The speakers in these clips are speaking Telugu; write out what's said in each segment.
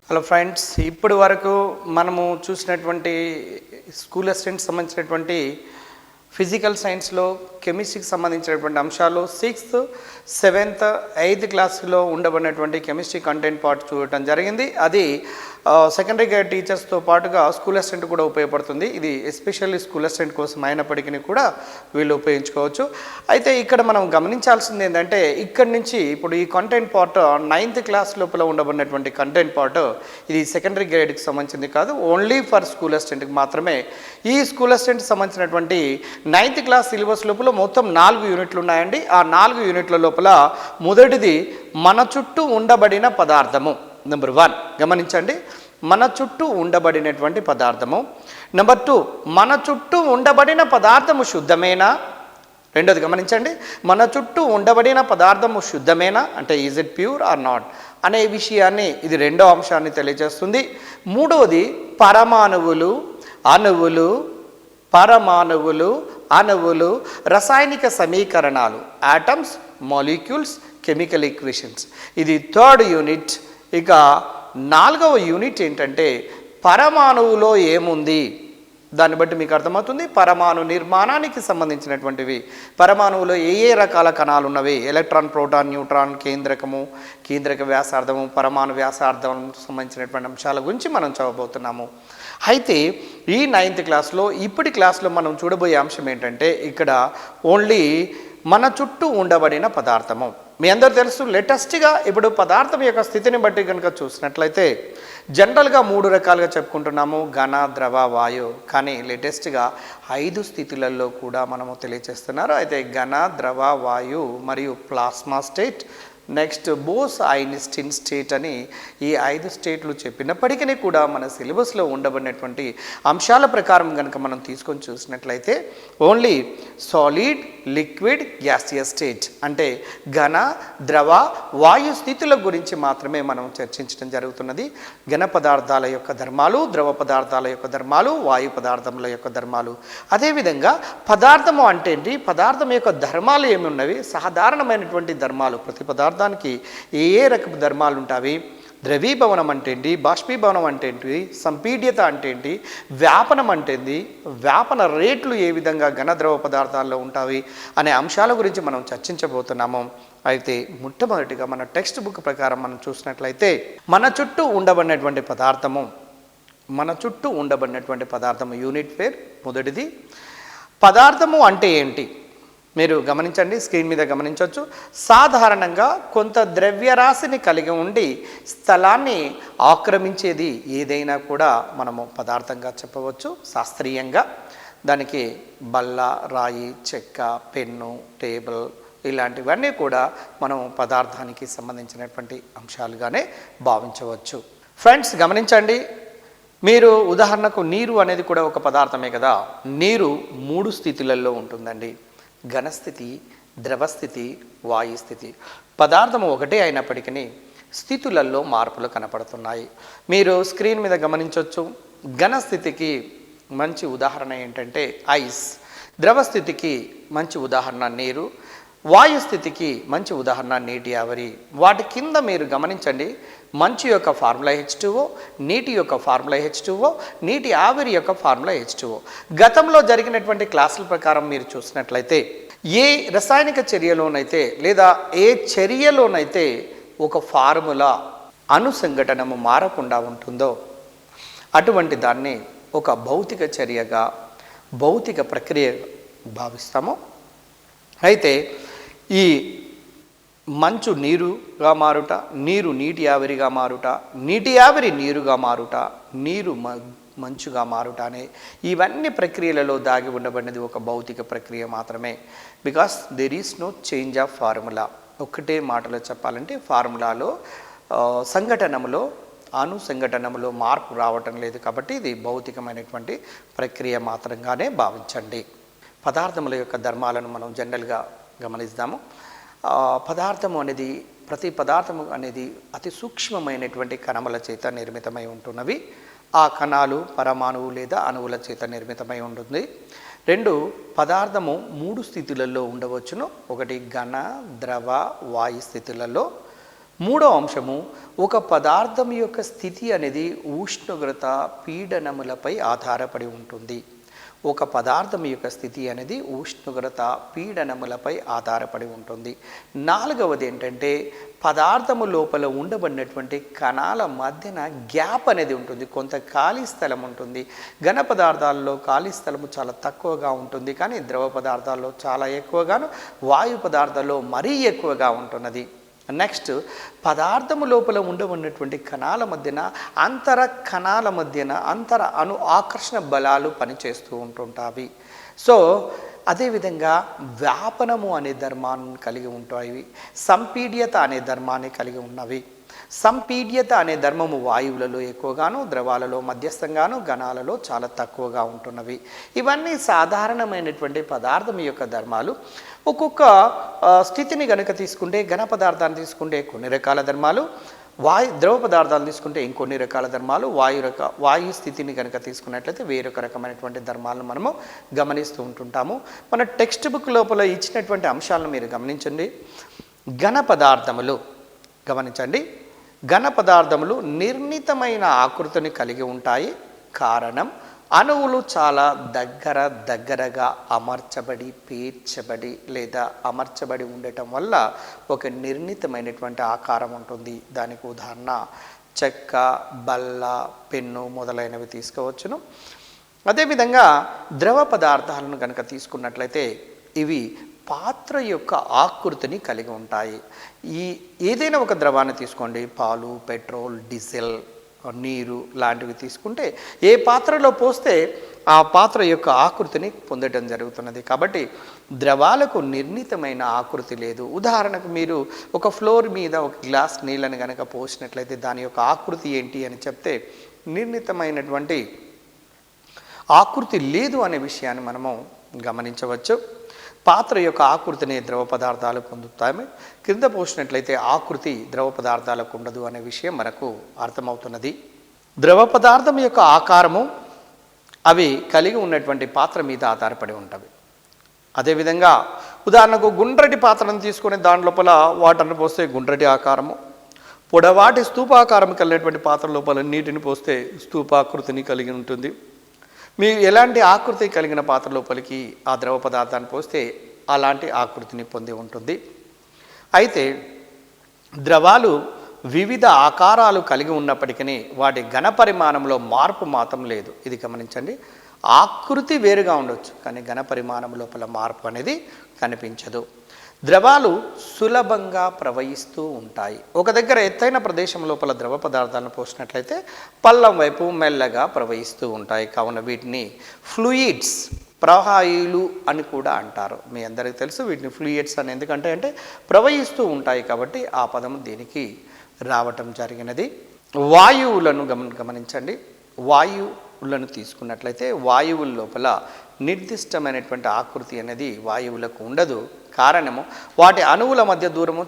హలో ఫ్రెండ్స్, ఇప్పటి వరకు మనము చూసినటువంటి స్కూల్ అసిస్టెంట్ సంబంధించినటువంటి ఫిజికల్ సైన్స్లో కెమిస్ట్రీకి సంబంధించినటువంటి అంశాలు 6th, 7th, 8th క్లాస్లో ఉండబడినటువంటి కెమిస్ట్రీ కంటెంట్ పార్ట్ చూడటం జరిగింది. అది సెకండరీ గ్రేడ్ టీచర్స్తో పాటుగా స్కూల్ అసిస్టెంట్ కూడా ఉపయోగపడుతుంది. ఇది ఎస్పెషల్లీ స్కూల్ అసిస్టెంట్ కోసం అయినప్పటికీ కూడా వీళ్ళు ఉపయోగించుకోవచ్చు. అయితే ఇక్కడ మనం గమనించాల్సింది ఏంటంటే, ఇక్కడి నుంచి ఇప్పుడు ఈ కంటెంట్ పార్ట్ 9th క్లాస్ లోపల ఉండబడినటువంటి కంటెంట్ పార్ట్ ఇది సెకండరీ గ్రేడ్కి సంబంధించింది కాదు, ఓన్లీ ఫర్ స్కూల్ అసిస్టెంట్కి మాత్రమే. ఈ స్కూల్ అసిస్టెంట్కి సంబంధించినటువంటి 9th క్లాస్ సిలబస్ లోపల మొత్తం 4 యూనిట్లు ఉన్నాయండి. ఆ 4 యూనిట్ల లోపల మొదటిది మన చుట్టూ ఉండబడిన పదార్థము. నెంబర్ 1 గమనించండి, మన చుట్టూ ఉండబడినటువంటి పదార్థము. నెంబర్ 2, మన చుట్టూ ఉండబడిన పదార్థము శుద్ధమేనా. రెండోది గమనించండి, మన చుట్టూ ఉండబడిన పదార్థము శుద్ధమేనా అంటే is it pure or not అనే విషయాన్ని ఇది రెండో అంశాన్ని తెలియజేస్తుంది. మూడవది పరమాణువులు, అణువులు, పరమాణువులు, అణువులు, రసాయనిక సమీకరణాలు, ఆటమ్స్, మాలిక్యూల్స్, కెమికల్ ఈక్వేషన్స్. ఇది 3rd యూనిట్. ఇక 4వ యూనిట్ ఏంటంటే పరమాణువులో ఏముంది, దాన్ని బట్టి మీకు అర్థమవుతుంది. పరమాణు నిర్మాణానికి సంబంధించినటువంటివి, పరమాణువులో ఏ రకాల కణాలు ఉన్నవి, ఎలక్ట్రాన్, ప్రోటాన్, న్యూట్రాన్, కేంద్రకము, కేంద్రక వ్యాసార్థము, పరమాణు వ్యాసార్థం సంబంధించినటువంటి అంశాల గురించి మనం చదవబోతున్నాము. అయితే ఈ 9th క్లాస్లో ఇప్పటి క్లాస్లో మనం చూడబోయే అంశం ఏంటంటే, ఇక్కడ ఓన్లీ మన చుట్టూ ఉండబడిన పదార్థము. మీ అందరూ తెలుసు, లేటెస్ట్గా ఇప్పుడు పదార్థం యొక్క స్థితిని బట్టి కనుక చూసినట్లయితే జనరల్గా 3 రకాలుగా చెప్పుకుంటున్నాము, ఘన, ద్రవ, వాయు. కానీ లేటెస్ట్గా 5 స్థితులలో కూడా మనము తెలియజేస్తున్నారు. అయితే ఘన, ద్రవ, వాయు మరియు plasma state, next Bose Einstein state అని ఈ 5 స్టేట్లు చెప్పినప్పటికీ కూడా మన సిలబస్లో ఉండబడినటువంటి అంశాల ప్రకారం కనుక మనం తీసుకొని చూసినట్లయితే only solid, liquid, gaseous state అంటే ఘన, ద్రవ, వాయు స్థితుల గురించి మాత్రమే మనం చర్చించడం జరుగుతున్నది. ఘన పదార్థాల యొక్క ధర్మాలు, ద్రవ పదార్థాల యొక్క ధర్మాలు, వాయు పదార్థముల యొక్క ధర్మాలు. అదేవిధంగా పదార్థము అంటే ఏంటి, పదార్థం యొక్క ధర్మాలు ఏమి ఉన్నవి, సాధారణమైనటువంటి ధర్మాలు, ప్రతి పదార్థానికి ఏ రకపు ధర్మాలు ఉంటాయి, ద్రవీభవనం అంటే ఏంటి, బాష్పీభవనం అంటే ఏంటి, సంపీడ్యత అంటే ఏంటి, వ్యాపనం అంటే ఏంటి, వ్యాపన రేట్లు ఏ విధంగా ఘన ద్రవ పదార్థాల్లో ఉంటాయి అనే అంశాల గురించి మనం చర్చించబోతున్నాము. అయితే మొట్టమొదటిగా మన టెక్స్ట్ బుక్ ప్రకారం మనం చూసినట్లయితే మన చుట్టూ ఉండబడినటువంటి పదార్థము, మన చుట్టూ ఉండబడినటువంటి పదార్థము యూనిట్ పేరు మొదటిది. పదార్థము అంటే ఏంటి మీరు గమనించండి, స్క్రీన్ మీద గమనించవచ్చు. సాధారణంగా కొంత ద్రవ్యరాశిని కలిగి ఉండి స్థలాన్ని ఆక్రమించేది ఏదైనా కూడా మనము పదార్థంగా చెప్పవచ్చు. శాస్త్రీయంగా దానికి బల్ల, రాయి, చెక్క, పెన్ను, టేబుల్ ఇలాంటివన్నీ కూడా మనం పదార్థానికి సంబంధించినటువంటి అంశాలుగానే భావించవచ్చు. ఫ్రెండ్స్ గమనించండి, మీరు ఉదాహరణకు నీరు అనేది కూడా ఒక పదార్థమే కదా. నీరు 3 స్థితులలో ఉంటుందండి, ఘనస్థితి, ద్రవస్థితి, వాయుస్థితి. పదార్థము ఒకటే అయినప్పటికీ స్థితులలో మార్పులు కనపడుతున్నాయి. మీరు స్క్రీన్ మీద గమనించవచ్చు. ఘనస్థితికి మంచి ఉదాహరణ ఏంటంటే ఐస్, ద్రవస్థితికి మంచి ఉదాహరణ నీరు, వాయుస్థితికి మంచి ఉదాహరణ నీటి ఆవిరి. వాటి కింద మీరు గమనించండి, మంచు యొక్క ఫార్ములా H2O, నీటి యొక్క ఫార్ములా H2O, నీటి ఆవిరి యొక్క ఫార్ములా H2O. గతంలో జరిగినటువంటి క్లాసుల ప్రకారం మీరు చూసినట్లయితే ఏ రసాయనిక చర్యలోనైతే లేదా ఏ చర్యలోనైతే ఒక ఫార్ములా అనుసంఘటనము మారకుండా ఉంటుందో అటువంటి దాన్ని ఒక భౌతిక చర్యగా, భౌతిక ప్రక్రియ భావిస్తాము. అయితే ఈ మంచు నీరుగా మారుట, నీరు నీటి ఆవిరిగా మారుట, నీటి ఆవిరి నీరుగా మారుట, నీరు మంచుగా మారుట అనే ఇవన్నీ ప్రక్రియలలో దాగి ఉండబడినది ఒక భౌతిక ప్రక్రియ మాత్రమే. Because there is no change of formula. ఒక్కటే మాటలో చెప్పాలంటే ఫార్ములాలో సంఘటనములో, అనుసంఘటనములో మార్పు రావటం లేదు. కాబట్టి ఇది భౌతికమైనటువంటి ప్రక్రియ మాత్రంగానే భావించండి. పదార్థముల యొక్క ధర్మాలను మనం జనరల్గా గమనిస్తాము. పదార్థము అనేది, ప్రతి పదార్థము అనేది అతి సూక్ష్మమైనటువంటి కణముల చేత నిర్మితమై ఉంటున్నవి. ఆ కణాలు పరమాణువు లేదా అణువుల చేత నిర్మితమై ఉంటుంది. 2 పదార్థము 3 స్థితులలో ఉండవచ్చును. ఒకటి ఘన, ద్రవ, వాయు స్థితులలో. మూడో అంశము, ఒక పదార్థం యొక్క స్థితి అనేది ఉష్ణోగ్రత పీడనములపై ఆధారపడి ఉంటుంది. ఒక పదార్థం యొక్క స్థితి అనేది ఉష్ణోగ్రత పీడనములపై ఆధారపడి ఉంటుంది. నాలుగవది ఏంటంటే పదార్థము లోపల ఉండబడినటువంటి కణాల మధ్యన గ్యాప్ అనేది ఉంటుంది, కొంత ఖాళీ స్థలం ఉంటుంది. ఘన పదార్థాల్లో ఖాళీ స్థలము చాలా తక్కువగా ఉంటుంది, కానీ ద్రవ పదార్థాల్లో చాలా ఎక్కువగాను, వాయు పదార్థాల్లో మరీ ఎక్కువగా ఉంటున్నది. నెక్స్ట్, పదార్థము లోపల ఉండబడినటువంటి కణాల మధ్యన అంతర అణు ఆకర్షణ బలాలు పనిచేస్తూ ఉంటుంటాయి. సో అదేవిధంగా వ్యాపనము అనే ధర్మాన్ని కలిగి ఉంటాయి, సంపీడ్యత అనే ధర్మాన్ని కలిగి ఉన్నవి. సంపీడ్యత అనే ధర్మము వాయువులలో ఎక్కువగాను, ద్రవాలలో మధ్యస్థంగాను, ఘనాలలో చాలా తక్కువగా ఉంటున్నవి. ఇవన్నీ సాధారణమైనటువంటి పదార్థం యొక్క ధర్మాలు. ఒక్కొక్క స్థితిని గనక తీసుకుంటే, ఘన పదార్థాన్ని తీసుకుంటే కొన్ని రకాల ధర్మాలు, ద్రవ పదార్థాలు తీసుకుంటే ఇంకొన్ని రకాల ధర్మాలు, వాయు స్థితిని కనుక తీసుకున్నట్లయితే వేరొక రకమైనటువంటి ధర్మాలను మనము గమనిస్తూ ఉంటుంటాము. మన టెక్స్ట్ బుక్ లోపల ఇచ్చినటువంటి అంశాలను మీరు గమనించండి. ఘన పదార్థములు గమనించండి. ఘన పదార్థములు నిర్ణీతమైన ఆకృతిని కలిగి ఉంటాయి. కారణం, అణువులు చాలా దగ్గరగా అమర్చబడి, పేర్చబడి లేదా అమర్చబడి ఉండటం వల్ల ఒక నిర్ణీతమైనటువంటి ఆకారం ఉంటుంది. దానికి ఉదాహరణ చెక్క, బల్ల, పెన్ను మొదలైనవి తీసుకోవచ్చును. అదేవిధంగా ద్రవ పదార్థాలను కనుక తీసుకున్నట్లయితే ఇవి పాత్ర యొక్క ఆకృతిని కలిగి ఉంటాయి. ఏదైనా ఒక ద్రవాన్ని తీసుకోండి, పాలు, పెట్రోల్, డీజిల్, నీరు లాంటివి తీసుకుంటే ఏ పాత్రలో పోస్తే ఆ పాత్ర యొక్క ఆకృతిని పొందడం జరుగుతున్నది. కాబట్టి ద్రవాలకు నిర్ణీతమైన ఆకృతి లేదు. ఉదాహరణకు మీరు ఒక ఫ్లోర్ మీద ఒక గ్లాస్ నీళ్ళని కనుక పోసినట్లయితే దాని యొక్క ఆకృతి ఏంటి అని చెప్తే నిర్ణీతమైనటువంటి ఆకృతి లేదు అనే విషయాన్ని మనము గమనించవచ్చు. పాత్ర యొక్క ఆకృతిని ద్రవ పదార్థాలు పొందుతాయి, క్రింద పోసినట్లయితే ఆకృతి ద్రవ పదార్థాలకు ఉండదు అనే విషయం మనకు అర్థమవుతున్నది. ద్రవ పదార్థం యొక్క ఆకారము అవి కలిగి ఉన్నటువంటి పాత్ర మీద ఆధారపడి ఉంటాయి. అదేవిధంగా ఉదాహరణకు గుండ్రటి పాత్రను తీసుకుని దాని లోపల వాటర్ను పోస్తే గుండ్రటి ఆకారము, పొడవాటి స్తూపాకారం కలిగినటువంటి పాత్ర లోపల నీటిని పోస్తే స్తూపాకృతిని కలిగి ఉంటుంది. మీరు ఎలాంటి ఆకృతి కలిగిన పాత్ర లోపలికి ఆ ద్రవ పదార్థాన్ని పోస్తే అలాంటి ఆకృతిని పొంది ఉంటుంది. అయితే ద్రవాలు వివిధ ఆకారాలు కలిగి ఉన్నప్పటికీ వాటి ఘన పరిమాణంలో మార్పు మాత్రం లేదు. ఇది గమనించండి. ఆకృతి వేరుగా ఉండొచ్చు, కానీ ఘన పరిమాణం లోపల మార్పు అనేది కనిపించదు. ద్రవాలు సులభంగా ప్రవహిస్తూ ఉంటాయి. ఒక దగ్గర ఎత్తైన ప్రదేశం లోపల ద్రవ పదార్థాలను పోసినట్లయితే పల్లం వైపు మెల్లగా ప్రవహిస్తూ ఉంటాయి. కావున వీటిని ఫ్లూయిడ్స్, ప్రవాహాయులు అని కూడా అంటారు. మీ అందరికీ తెలుసు వీటిని ఫ్లూయిడ్స్ అని ఎందుకంటే ప్రవహిస్తూ ఉంటాయి కాబట్టి ఆ పదం దీనికి రావటం జరిగినది. వాయువులను గమనించండి. వాయువులను తీసుకున్నట్లయితే వాయువుల లోపల నిర్దిష్టమైనటువంటి ఆకృతి అనేది వాయువులకు ఉండదు. కారణము, వాటి అణువుల మధ్య దూరము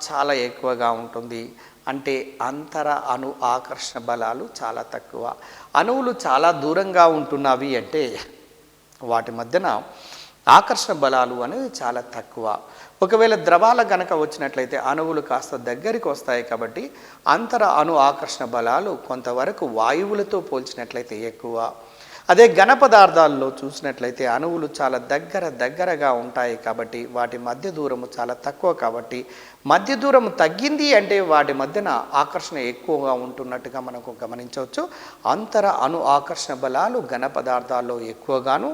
చాలా ఎక్కువగా ఉంటుంది. అంటే అంతర అణు ఆకర్షణ బలాలు చాలా తక్కువ. అణువులు చాలా దూరంగా ఉంటున్నవి అంటే వాటి మధ్యన ఆకర్షణ బలాలు అనేవి చాలా తక్కువ. ఒకవేళ ద్రవాల గనక వచ్చినట్లయితే అణువులు కాస్త దగ్గరికి వస్తాయి కాబట్టి అంతర అణు ఆకర్షణ బలాలు కొంతవరకు వాయువులతో పోల్చినట్లయితే ఎక్కువ. అదే ఘన పదార్థాల్లో చూసినట్లయితే అణువులు చాలా దగ్గరగా ఉంటాయి కాబట్టి వాటి మధ్య దూరము చాలా తక్కువ. కాబట్టి మధ్య దూరం తగ్గింది అంటే వాటి మధ్యన ఆకర్షణ ఎక్కువగా ఉంటున్నట్టుగా మనకు గమనించవచ్చు. అంతర అణు ఆకర్షణ బలాలు ఘన పదార్థాల్లో ఎక్కువగాను,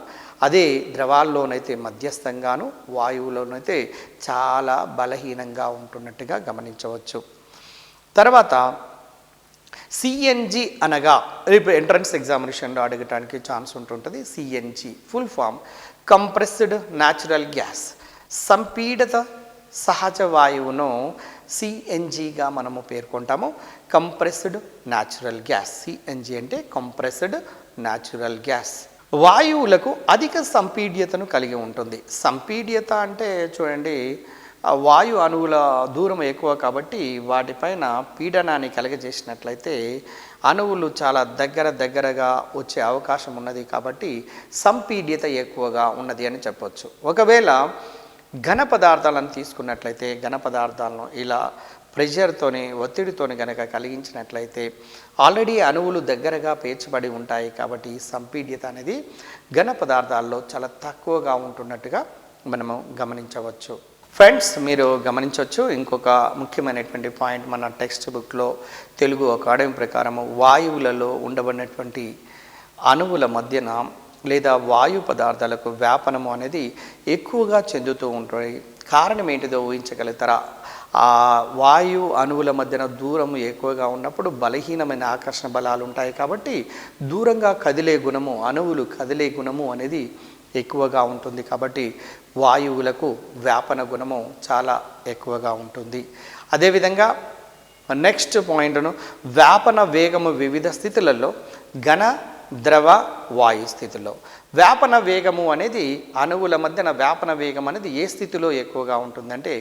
అదే ద్రవాల్లోనైతే మధ్యస్థంగాను, వాయువులోనైతే చాలా బలహీనంగా ఉంటున్నట్టుగా గమనించవచ్చు. తర్వాత సిఎన్జి అనగా రేపు ఎంట్రన్స్ ఎగ్జామినేషన్లో అడగటానికి ఛాన్స్ ఉంటుంటుంది. CNG full form compressed natural gas. సంపీడిత సహజ వాయువును సిఎన్జిగా మనము పేర్కొంటాము. Compressed natural gas. సిఎన్జి అంటే కంప్రెస్డ్ న్యాచురల్ గ్యాస్. వాయువులకు అధిక సంపీడ్యతను కలిగి ఉంటుంది. సంపీడ్యత అంటే చూడండి, వాయు అణువుల దూరం ఎక్కువ కాబట్టి వాటిపైన పీడనాన్ని కలగజేసినట్లయితే అణువులు చాలా దగ్గరగా వచ్చే అవకాశం ఉన్నది. కాబట్టి సంపీడ్యత ఎక్కువగా ఉన్నది అని చెప్పవచ్చు. ఒకవేళ ఘన పదార్థాలను తీసుకున్నట్లయితే ఘన పదార్థాలను ఇలా ప్రెషర్తోని ఒత్తిడితోని కనుక కలిగించినట్లయితే ఆల్రెడీ అణువులు దగ్గరగా పేర్చబడి ఉంటాయి కాబట్టి ఈ సంపీడ్యత అనేది ఘన పదార్థాల్లో చాలా తక్కువగా ఉంటున్నట్టుగా మనము గమనించవచ్చు. ఫ్రెండ్స్, మీరు గమనించవచ్చు ఇంకొక ముఖ్యమైనటువంటి పాయింట్ మన టెక్స్ట్ బుక్లో తెలుగు అకాడమీ ప్రకారము వాయువులలో ఉండబడినటువంటి అణువుల మధ్యన లేదా వాయు పదార్థాలకు వ్యాపనము అనేది ఎక్కువగా చెందుతూ ఉంటుంది. కారణం ఏంటిదో ఊహించగలుగుతారా? ఆ వాయు అణువుల మధ్యన దూరము ఎక్కువగా ఉన్నప్పుడు బలహీనమైన ఆకర్షణ బలాలు ఉంటాయి కాబట్టి దూరంగా కదిలే గుణము, అణువులు కదిలే గుణము అనేది ఎక్కువగా ఉంటుంది. కాబట్టి వాయువులకు వ్యాపన గుణము చాలా ఎక్కువగా ఉంటుంది. అదేవిధంగా నెక్స్ట్ పాయింట్ను వ్యాపన వేగము వివిధ స్థితులలో ఘన, ద్రవ, వాయు స్థితిలో వ్యాపన వేగము అనేది అణువుల మధ్యన వ్యాపన వేగం అనేది ఏ స్థితిలో ఎక్కువగా ఉంటుందంటే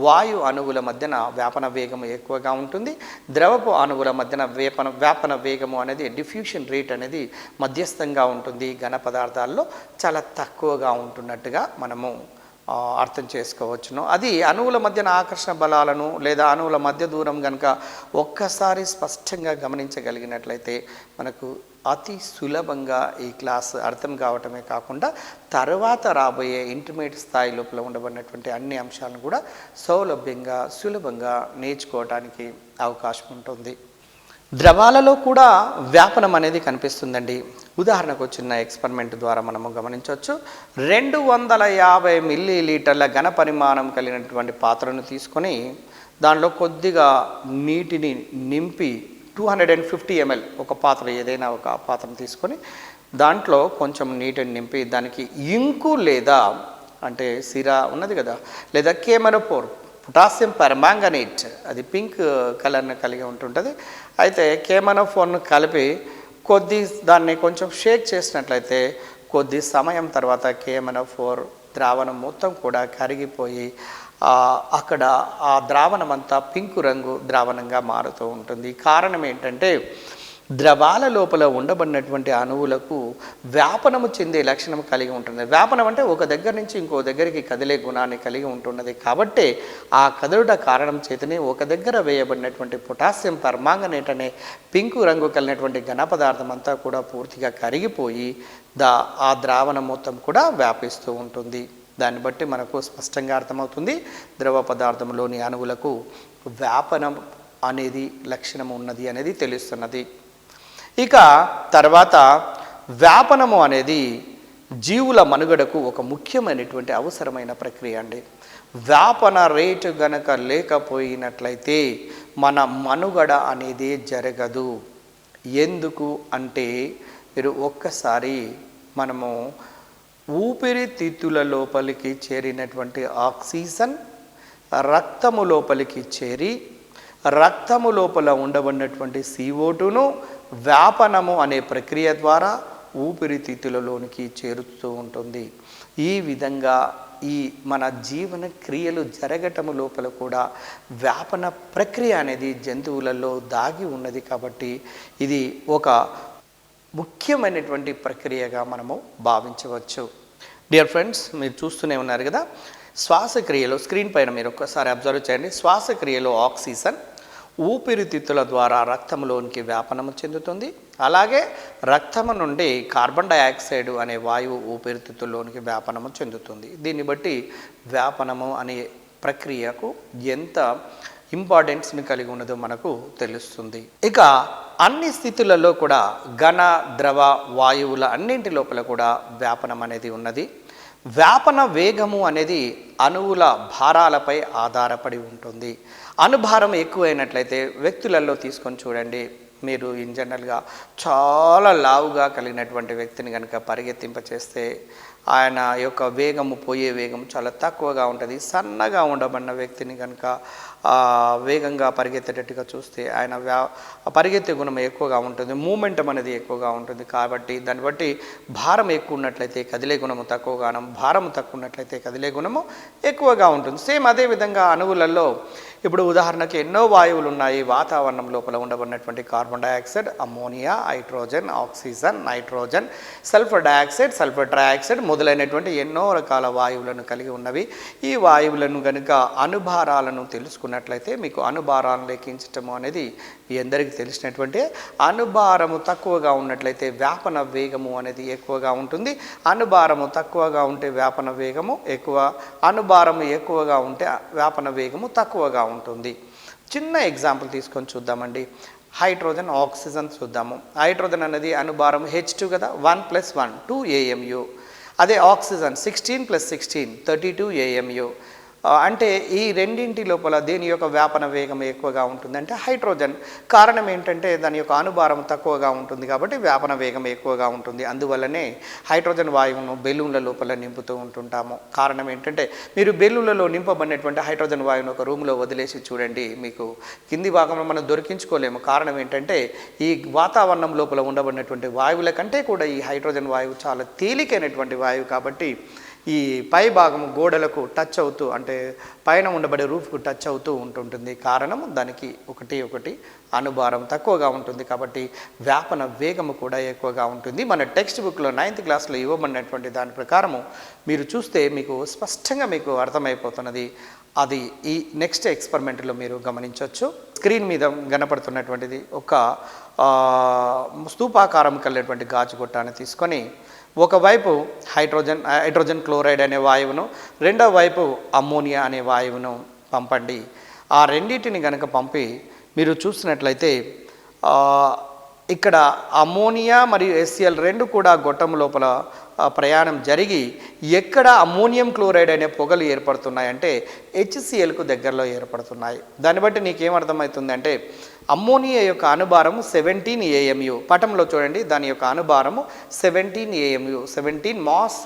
వాయు అణువుల మధ్యన వ్యాపన వేగము ఎక్కువగా ఉంటుంది. ద్రవపు అణువుల మధ్యన వ్యాపన వేగము అనేది డిఫ్యూషన్ రేట్ అనేది మధ్యస్థంగా ఉంటుంది. ఘన పదార్థాల్లో చాలా తక్కువగా ఉంటున్నట్టుగా మనము అర్థం చేసుకోవచ్చును. అది అణువుల మధ్యన ఆకర్షణ బలాలను లేదా అణువుల మధ్య దూరం కనుక ఒక్కసారి స్పష్టంగా గమనించగలిగినట్లయితే మనకు అతి సులభంగా ఈ క్లాస్ అర్థం కావటమే కాకుండా తర్వాత రాబోయే ఇంటర్మీడియట్ స్థాయి లోపల ఉండబడినటువంటి అన్ని అంశాలను కూడా సౌలభ్యంగా సులభంగా నేర్చుకోవడానికి అవకాశం ఉంటుంది. ద్రవాలలో కూడా వ్యాపనం అనేది కనిపిస్తుందండి. ఉదాహరణకు చిన్న ఎక్స్పెరిమెంట్ ద్వారా మనము గమనించవచ్చు. 250 మిల్లీలీటర్ల ఘన పరిమాణం కలిగినటువంటి పాత్రను తీసుకొని దానిలో కొద్దిగా నీటిని నింపి 250 ml ఒక పాత్ర, ఏదైనా ఒక పాత్రను తీసుకొని దాంట్లో కొంచెం నీటిని నింపి దానికి ఇంకు లేదా అంటే సిరా ఉన్నది కదా, లేదా కేమనోఫోర్ పొటాషియం పర్మాంగనేట్, అది పింక్ కలర్ని కలిగి ఉంటుంటుంది. అయితే కేమనోఫోర్ను కలిపి దాన్ని కొంచెం షేక్ చేసినట్లయితే కొద్ది సమయం తర్వాత కేమనోఫోర్ ద్రావణం మొత్తం కూడా కరిగిపోయి అక్కడ ఆ ద్రావణం అంతా పింకు రంగు ద్రావణంగా మారుతూ ఉంటుంది. కారణం ఏంటంటే ద్రవాల లోపల ఉండబడినటువంటి అణువులకు వ్యాపనము చెందే లక్షణం కలిగి ఉంటుంది. వ్యాపనం అంటే ఒక దగ్గర నుంచి ఇంకో దగ్గరికి కదిలే గుణాన్ని కలిగి ఉంటున్నది. కాబట్టి ఆ కదలుట కారణం చేతనే ఒక దగ్గర వేయబడినటువంటి పొటాషియం పర్మాంగనేట్ అనే పింకు రంగు కలిగినటువంటి ఘన పదార్థం అంతా కూడా పూర్తిగా కరిగిపోయి ఆ ద్రావణం మొత్తం కూడా వ్యాపిస్తూ ఉంటుంది. దాన్ని బట్టి మనకు స్పష్టంగా అర్థమవుతుంది ద్రవ పదార్థంలోని అణువులకు వ్యాపనం అనేది లక్షణం ఉన్నది అనేది తెలుస్తున్నది. ఇక తర్వాత వ్యాపనము అనేది జీవుల మనుగడకు ఒక ముఖ్యమైనటువంటి అవసరమైన ప్రక్రియ అండి. వ్యాపన రేటు గనక లేకపోయినట్లయితే మన మనుగడ అనేది జరగదు. ఎందుకు అంటే మీరు ఒక్కసారి మనము ఊపిరితిత్తుల లోపలికి చేరినటువంటి ఆక్సిజన్ రక్తము లోపలికి చేరి రక్తము లోపల ఉండబడినటువంటి CO2ను వ్యాపనము అనే ప్రక్రియ ద్వారా ఊపిరితిత్తులలోనికి చేరుతూ ఉంటుంది. ఈ విధంగా ఈ మన జీవన క్రియలు జరగటము లోపల కూడా వ్యాపన ప్రక్రియ అనేది జంతువులలో దాగి ఉన్నది. కాబట్టి ఇది ఒక ముఖ్యమైనటువంటి ప్రక్రియగా మనము భావించవచ్చు. డియర్ ఫ్రెండ్స్, మీరు చూస్తూనే ఉన్నారు కదా, శ్వాసక్రియలో స్క్రీన్ పైన మీరు ఒక్కసారి అబ్జర్వ్ చేయండి. శ్వాసక్రియలో ఆక్సిజన్ ఊపిరితిత్తుల ద్వారా రక్తంలోనికి వ్యాపనము చెందుతుంది. అలాగే రక్తము నుండి కార్బన్ డయాక్సైడ్ అనే వాయువు ఊపిరితిత్తుల్లోనికి వ్యాపనము చెందుతుంది. దీన్ని బట్టి వ్యాపనము అనే ప్రక్రియకు ఎంత ఇంపార్టెన్స్ని కలిగి ఉన్నదో మనకు తెలుస్తుంది. ఇక అన్ని స్థితులలో కూడా ఘన, ద్రవ, వాయువుల అన్నింటి లోపల కూడా వ్యాపనం అనేది ఉన్నది. వ్యాపన వేగము అనేది అణువుల భారాలపై ఆధారపడి ఉంటుంది. అణుభారం ఎక్కువైనట్లయితే వ్యక్తులలో తీసుకొని చూడండి, మీరు ఇన్ జనరల్గా చాలా లావుగా కలిగినటువంటి వ్యక్తిని కనుక పరిగెత్తింపచేస్తే ఆయన యొక్క వేగము, పోయే వేగం చాలా తక్కువగా ఉంటుంది. సన్నగా ఉండబడిన వ్యక్తిని కనుక వేగంగా పరిగెత్తేటట్టుగా చూస్తే ఆయన పరిగెత్తే గుణం ఎక్కువగా ఉంటుంది, మూమెంటం అనేది ఎక్కువగా ఉంటుంది. కాబట్టి దాన్ని బట్టి భారం ఎక్కువ ఉన్నట్లయితే కదిలే గుణము తక్కువగాను, భారం తక్కువ ఉన్నట్లయితే కదిలే గుణము ఎక్కువగా ఉంటుంది. సేమ్ అదేవిధంగా అణువులలో ఇప్పుడు ఉదాహరణకి ఎన్నో వాయువులు ఉన్నాయి వాతావరణం లోపల ఉండబడినటువంటి carbon dioxide, ammonia, hydrogen, oxygen, nitrogen, sulphur dioxide, sulphur trioxide మొదలైనటువంటి ఎన్నో రకాల వాయువులను కలిగి ఉన్నవి. ఈ వాయువులను కనుక అణుభారాలను తెలుసుకున్నట్లయితే మీకు అణుభారాలను లెక్కించటము అనేది మీ అందరికీ తెలిసినటువంటి అణుభారము తక్కువగా ఉన్నట్లయితే వ్యాపన వేగము అనేది ఎక్కువగా ఉంటుంది. అణుభారము తక్కువగా ఉంటే వ్యాపన వేగము ఎక్కువ, అణుభారము ఎక్కువగా ఉంటే వ్యాపన వేగము తక్కువగా ఉంటుంది. చిన్న ఎగ్జాంపుల్ తీసుకొని చూద్దామండి. హైడ్రోజన్, ఆక్సిజన్ చూద్దాము. హైడ్రోజన్ అనేది అణుభారం H2 కదా, 1 + 1 2 AMU. అదే ఆక్సిజన్ 16 + 16 32 AMU. అంటే ఈ రెండింటి లోపల దేని యొక్క వ్యాపన వేగం ఎక్కువగా ఉంటుందంటే హైడ్రోజన్. కారణం ఏంటంటే దాని యొక్క అణుభారం తక్కువగా ఉంటుంది కాబట్టి వ్యాపన వేగం ఎక్కువగా ఉంటుంది. అందువల్లనే హైడ్రోజన్ వాయువును బెలూన్ల లోపల నింపుతూ ఉంటుంటాము. కారణం ఏంటంటే మీరు బెలూన్లలో నింపబడినటువంటి హైడ్రోజన్ వాయువును ఒక రూమ్లో వదిలేసి చూడండి, మీకు కింది భాగంలో మనం దొరికించుకోలేము. కారణం ఏంటంటే ఈ వాతావరణం లోపల ఉండబడినటువంటి వాయువుల కంటే కూడా ఈ హైడ్రోజన్ వాయువు చాలా తేలికైనటువంటి వాయువు కాబట్టి ఈ పై భాగము గోడలకు టచ్ అవుతూ, అంటే పైన ఉండబడే రూఫ్కు టచ్ అవుతూ ఉంటుంటుంది. కారణం దానికి ఒకటి అణుభారం తక్కువగా ఉంటుంది కాబట్టి వ్యాపన వేగము కూడా ఎక్కువగా ఉంటుంది. మన టెక్స్ట్ బుక్లో 9th క్లాస్లో ఇవ్వబడినటువంటి దాని ప్రకారము మీరు చూస్తే మీకు స్పష్టంగా మీకు అర్థమైపోతున్నది. అది ఈ నెక్స్ట్ ఎక్స్పెరిమెంట్లో మీరు గమనించవచ్చు. స్క్రీన్ మీద కనపడుతున్నటువంటిది ఒక స్తూపాకారం కలిగినటువంటి గాజుగొట్టాన్ని తీసుకొని ఒకవైపు హైడ్రోజన్ క్లోరైడ్ అనే వాయువును, రెండవ వైపు అమ్మోనియా అనే వాయువును పంపండి. ఆ రెండింటిని కనుక పంపి మీరు చూసినట్లయితే ఇక్కడ అమ్మోనియా మరియు HCl రెండు కూడా గొట్టం లోపల ప్రయాణం జరిగి ఎక్కడ అమ్మోనియం క్లోరైడ్ అనే పొగలు ఏర్పడుతున్నాయంటే HClకు దగ్గరలో ఏర్పడుతున్నాయి. దాన్ని బట్టి నీకేమర్థమవుతుందంటే అమ్మోనియా యొక్క అణుభారము 17 AMU. పటంలో చూడండి, దాని యొక్క అణుభారము 17 AMU, 17 mass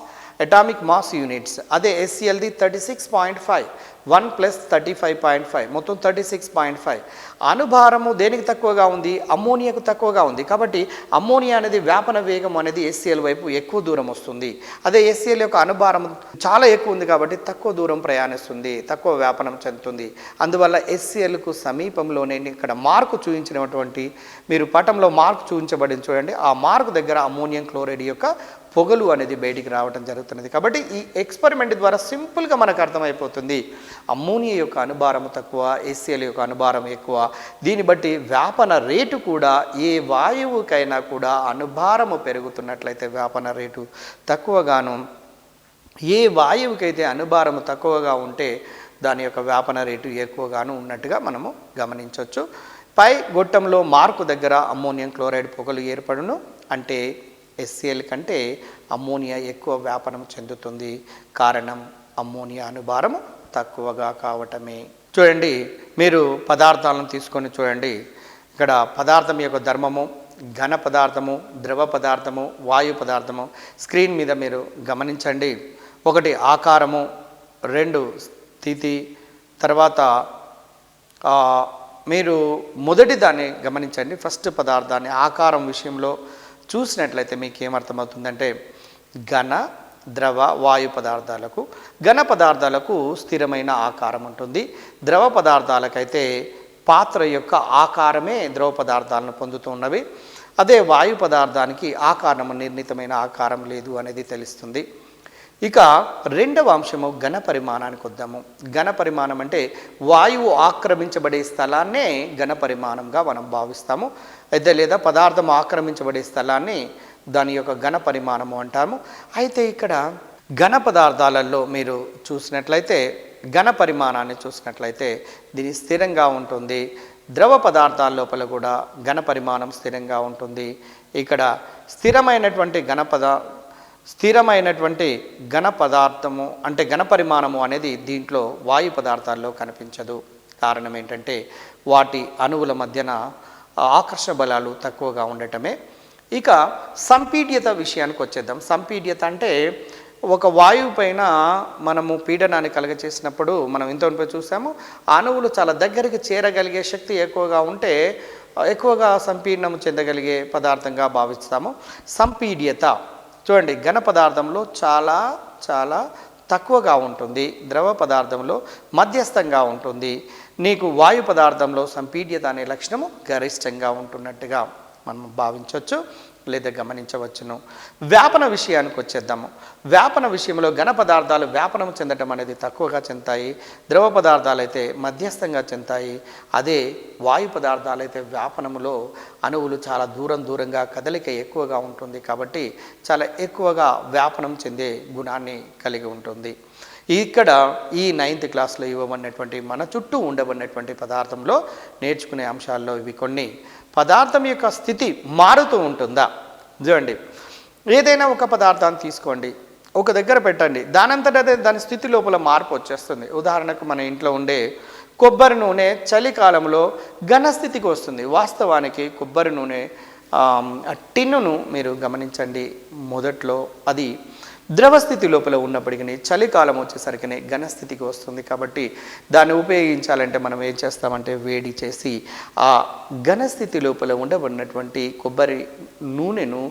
atomic mass units. అదే HClది 36.5, 1 + 35.5 మొత్తం 36.5. అణుభారము దేనికి తక్కువగా ఉంది? అమ్మోనియాకు తక్కువగా ఉంది. కాబట్టి అమ్మోనియా అనేది వ్యాపన వేగం అనేది HCl వైపు ఎక్కువ దూరం వస్తుంది. అదే HCl యొక్క అణుభారం చాలా ఎక్కువ ఉంది కాబట్టి తక్కువ దూరం ప్రయాణిస్తుంది, తక్కువ వ్యాపనం చెందుతుంది. అందువల్ల HClకు సమీపంలోనే ఇక్కడ మార్కు చూపించినటువంటి, మీరు పటంలో మార్కు చూపించబడింది చూడండి, ఆ మార్కు దగ్గర అమ్మోనియం క్లోరైడ్ యొక్క పొగలు అనేది బయటికి రావడం జరుగుతున్నది. కాబట్టి ఈ ఎక్స్పెరిమెంట్ ద్వారా సింపుల్గా మనకు అర్థమైపోతుంది అమ్మోనియా యొక్క అణుభారం తక్కువ, HCl యొక్క అణుభారం ఎక్కువ. దీన్ని బట్టి వ్యాపన రేటు కూడా ఏ వాయువుకైనా కూడా అణుభారము పెరుగుతున్నట్లయితే వ్యాపన రేటు తక్కువగాను, ఏ వాయువుకైతే అణుభారము తక్కువగా ఉంటే దాని యొక్క వ్యాపన రేటు ఎక్కువగాను ఉన్నట్టుగా మనము గమనించవచ్చు. పై గొట్టంలో మార్కు దగ్గర అమ్మోనియం క్లోరైడ్ పొగలు ఏర్పడును, అంటే HCl కంటే అమ్మోనియా ఎక్కువ వ్యాపనం చెందుతుంది. కారణం అమ్మోనియా అణుభారము తక్కువగా కావటమే. చూడండి, మీరు పదార్థాలను తీసుకొని చూడండి. ఇక్కడ పదార్థం యొక్క ధర్మము, ఘన పదార్థము, ద్రవ పదార్థము, వాయు పదార్థము స్క్రీన్ మీద మీరు గమనించండి. 1 ఆకారము, 2 స్థితి, తర్వాత మీరు మొదటి దాన్ని గమనించండి. ఫస్ట్ పదార్థాన్ని ఆకారం విషయంలో చూసినట్లయితే మీకు ఏమర్థమవుతుందంటే ఘన, ద్రవ, వాయు పదార్థాలకు, ఘన పదార్థాలకు స్థిరమైన ఆకారం ఉంటుంది. ద్రవ పదార్థాలకైతే పాత్ర యొక్క ఆకారమే ద్రవ పదార్థాలను పొందుతున్నవి. అదే వాయు పదార్థానికి ఆకారము, నిర్ణీతమైన ఆకారం లేదు అనేది తెలుస్తుంది. ఇక రెండవ అంశము ఘన పరిమాణానికి వద్దాము. ఘన పరిమాణం అంటే వాయువు ఆక్రమించబడే స్థలాన్నే ఘన పరిమాణంగా మనం భావిస్తాము. అయితే లేదా పదార్థం ఆక్రమించబడే స్థలాన్ని దాని యొక్క ఘన పరిమాణము అంటాము. అయితే ఇక్కడ ఘన పదార్థాలలో మీరు చూసినట్లయితే, ఘన పరిమాణాన్ని చూసినట్లయితే దీని స్థిరంగా ఉంటుంది. ద్రవ పదార్థాల లోపల కూడా ఘన పరిమాణం స్థిరంగా ఉంటుంది. ఇక్కడ స్థిరమైనటువంటి ఘన పదార్థము అంటే ఘన పరిమాణము అనేది దీంట్లో వాయు పదార్థాల్లో కనిపించదు. కారణం ఏంటంటే వాటి అణువుల మధ్యన ఆకర్షణ బలాలు తక్కువగా ఉండటమే. ఇక సంపీడ్యత విషయానికి వచ్చేద్దాం. సంపీడ్యత అంటే ఒక వాయువు పైన మనము పీడనాన్ని కలగచేసినప్పుడు మనం ఇంతవరకు చూసాము, అణువులు చాలా దగ్గరికి చేరగలిగే శక్తి ఎక్కువగా ఉంటే ఎక్కువగా సంపీడనం చెందగలిగే పదార్థంగా భావిస్తాము. సంపీడ్యత చూడండి, ఘన పదార్థంలో చాలా చాలా తక్కువగా ఉంటుంది, ద్రవ పదార్థంలో మధ్యస్థంగా ఉంటుంది. నీకు వాయు పదార్థంలో సంపీడ్యత అనే లక్షణము గరిష్టంగా ఉంటున్నట్టుగా మనం భావించవచ్చు లేదా గమనించవచ్చును. వ్యాపన విషయానికి వచ్చేద్దాము. వ్యాపన విషయంలో ఘన పదార్థాలు వ్యాపనం చెందడం అనేది తక్కువగా చెందుతాయి, ద్రవ పదార్థాలు అయితే మధ్యస్థంగా చెందుతాయి. అదే వాయు పదార్థాలు అయితే వ్యాపనములో అణువులు చాలా దూరంగా కదలిక ఎక్కువగా ఉంటుంది కాబట్టి చాలా ఎక్కువగా వ్యాపనం చెందే గుణాన్ని కలిగి ఉంటుంది. ఇక్కడ ఈ 9th క్లాస్లో ఇవ్వబడినటువంటి మన చుట్టూ ఉండబడినటువంటి పదార్థంలో నేర్చుకునే అంశాల్లో ఇవి కొన్ని. పదార్థం యొక్క స్థితి మారుతూ ఉంటుందా? చూడండి, ఏదైనా ఒక పదార్థాన్ని తీసుకోండి, ఒక దగ్గర పెట్టండి, దానంతట అదే దాని స్థితి లోపల మార్పు వచ్చేస్తుంది. ఉదాహరణకు మన ఇంట్లో ఉండే కొబ్బరి నూనె చలికాలంలో ఘనస్థితికి వస్తుంది. వాస్తవానికి కొబ్బరి నూనె టిన్నును మీరు గమనించండి, మొదట్లో అది ద్రవస్థితి లోపల ఉన్నప్పటికీ చలికాలం వచ్చేసరికి ఘనస్థితికి వస్తుంది. కాబట్టి దాన్ని ఉపయోగించాలంటే మనం ఏం చేస్తామంటే వేడి చేసి ఆ ఘనస్థితి లోపల ఉండబడినటువంటి కొబ్బరి నూనెను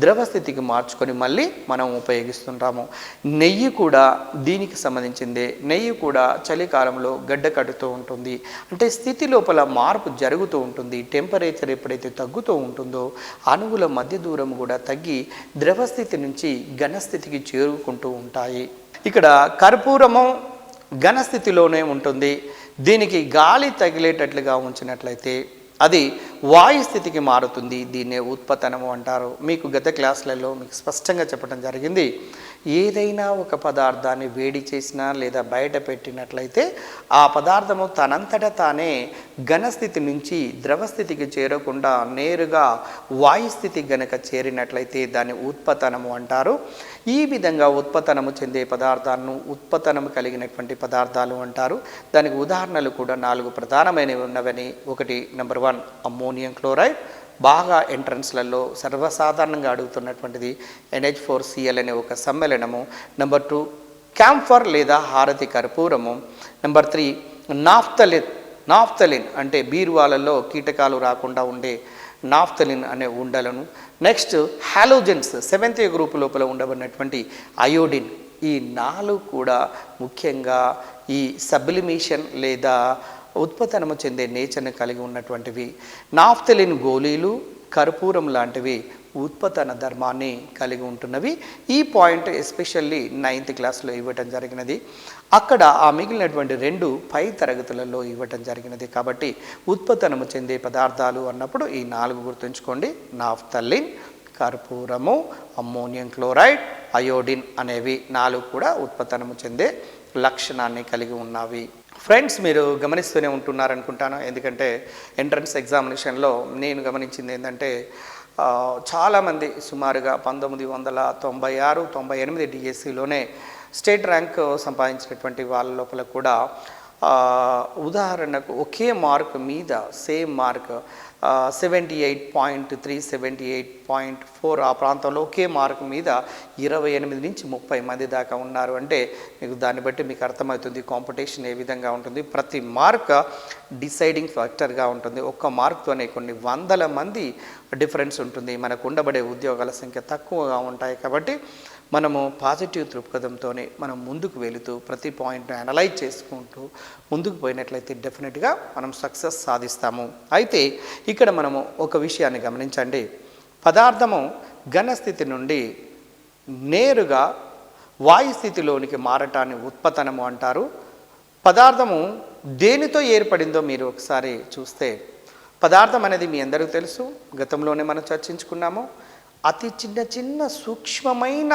ద్రవస్థితికి మార్చుకొని మళ్ళీ మనం ఉపయోగిస్తుంటాము. నెయ్యి కూడా దీనికి సంబంధించిందే. నెయ్యి కూడా చలికాలంలో గడ్డ కట్టుతూ ఉంటుంది. అంటే స్థితి లోపల మార్పు జరుగుతూ ఉంటుంది. టెంపరేచర్ ఎప్పుడైతే తగ్గుతూ ఉంటుందో అణువుల మధ్య దూరం కూడా తగ్గి ద్రవస్థితి నుంచి ఘనస్థితికి చేరుకుంటూ ఉంటాయి. ఇక్కడ కర్పూరము ఘనస్థితిలోనే ఉంటుంది. దీనికి గాలి తగిలేటట్లుగా ఉంచినట్లయితే అది వాయు స్థితికి మారుతుంది. దీన్నే ఉత్పతనము అంటారు. మీకు గత క్లాసులలో మీకు స్పష్టంగా చెప్పడం జరిగింది. ఏదైనా ఒక పదార్థాన్ని వేడి చేసినా లేదా బయట పెట్టినట్లయితే ఆ పదార్థము తనంతట తానే ఘనస్థితి నుంచి ద్రవస్థితికి చేరకుండా నేరుగా వాయుస్థితి గనక చేరినట్లయితే దాన్ని ఉత్పతనము అంటారు. ఈ విధంగా ఉత్పతనము చెందే పదార్థాలను ఉత్పతనము కలిగినటువంటి పదార్థాలు అంటారు. దానికి ఉదాహరణలు కూడా 4 ప్రధానమైనవి ఉన్నవని. ఒకటి నెంబర్ 1 అమ్మోనియం క్లోరైడ్, బాగా ఎంట్రన్స్లలో సర్వసాధారణంగా అడుగుతున్నటువంటిది NH4Cl అనే ఒక సమ్మేళనము. నెంబర్ 2 క్యాంఫర్ లేదా హారతి కర్పూరము. నెంబర్ 3 నాఫ్తలిన్ అంటే బీరువాలలో కీటకాలు రాకుండా ఉండే నాఫ్తలిన్ అనే ఉండలను. నెక్స్ట్ హాలోజన్స్ 7th గ్రూప్ లోపల ఉండబడినటువంటి అయోడిన్. ఈ 4 కూడా ముఖ్యంగా ఈ సబ్లిమేషన్ లేదా ఉత్పతనము చెందే నేచర్ని కలిగి ఉన్నటువంటివి. నాఫ్తలిన్ గోళీలు, కర్పూరం లాంటివి ఉత్పతన ధర్మాన్ని కలిగి ఉంటున్నవి. ఈ పాయింట్ ఎస్పెషల్లీ 9th క్లాస్లో ఇవ్వటం జరిగినది. అక్కడ ఆ మిగిలినటువంటి 2 పై తరగతులలో ఇవ్వటం జరిగినది. కాబట్టి ఉత్పతనము చెందే పదార్థాలు అన్నప్పుడు ఈ 4 గుర్తుంచుకోండి. నాఫ్తలిన్, కర్పూరము, అమ్మోనియం క్లోరైడ్, అయోడిన్ అనేవి 4 కూడా ఉత్పతనము చెందే లక్షణాన్ని కలిగి ఉన్నవి. ఫ్రెండ్స్, మీరు గమనిస్తూనే ఉంటున్నారనుకుంటాను. ఎందుకంటే ఎంట్రన్స్ ఎగ్జామినేషన్లో నేను గమనించింది ఏంటంటే చాలామంది సుమారుగా 1996, 98 డిఎస్సిలోనే స్టేట్ ర్యాంక్ సంపాదించినటువంటి వాళ్ళ లోపల కూడా ఉదాహరణకు ఒకే మార్క్ మీద సేమ్ మార్క్ 78.3, 78.4 ఆ ప్రాంతంలో ఒకే మార్క్ మీద 28 నుంచి 30 మంది దాకా ఉన్నారు. అంటే మీకు దాన్ని బట్టి మీకు అర్థమవుతుంది కాంపిటీషన్ ఏ విధంగా ఉంటుంది. ప్రతి మార్క్ డిసైడింగ్ ఫ్యాక్టర్గా ఉంటుంది. ఒక్క మార్క్తోనే కొన్ని వందల మంది డిఫరెన్స్ ఉంటుంది. మనకు ఉండబడే ఉద్యోగాల సంఖ్య తక్కువగా ఉంటాయి. కాబట్టి మనము పాజిటివ్ దృక్పథంతోనే మనం ముందుకు వెళుతూ ప్రతి పాయింట్ని అనలైజ్ చేసుకుంటూ ముందుకు పోయినట్లయితే డెఫినెట్గా మనం సక్సెస్ సాధిస్తాము. అయితే ఇక్కడ మనము ఒక విషయాన్ని గమనించండి. పదార్థము ఘనస్థితి నుండి నేరుగా వాయుస్థితిలోనికి మారటాన్ని ఉత్పతనము అంటారు. పదార్థము దేనితో ఏర్పడిందో మీరు ఒకసారి చూస్తే పదార్థం అనేది మీ అందరికీ తెలుసు, గతంలోనే మనం చర్చించుకున్నాము. అతి చిన్న సూక్ష్మమైన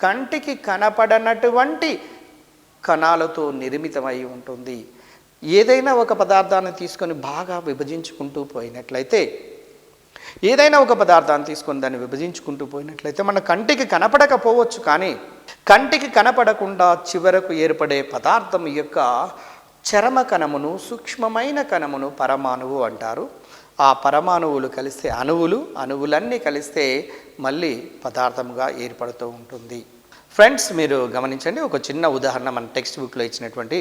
కంటికి కనపడనటువంటి కణాలతో నిర్మితమై ఉంటుంది. ఏదైనా ఒక పదార్థాన్ని తీసుకొని బాగా విభజించుకుంటూ పోయినట్లయితే దాన్ని విభజించుకుంటూ పోయినట్లయితే మన కంటికి కనపడకపోవచ్చు, కానీ కంటికి కనపడకుండా చివరకు ఏర్పడే పదార్థం యొక్క చరమ కణమును, సూక్ష్మమైన కణమును పరమాణువు అంటారు. ఆ పరమాణువులు కలిస్తే అణువులన్నీ కలిస్తే మళ్ళీ పదార్థంగా ఏర్పడుతూ ఉంటుంది. ఫ్రెండ్స్, మీరు గమనించండి. ఒక చిన్న ఉదాహరణ మన టెక్స్ట్ బుక్లో ఇచ్చినటువంటి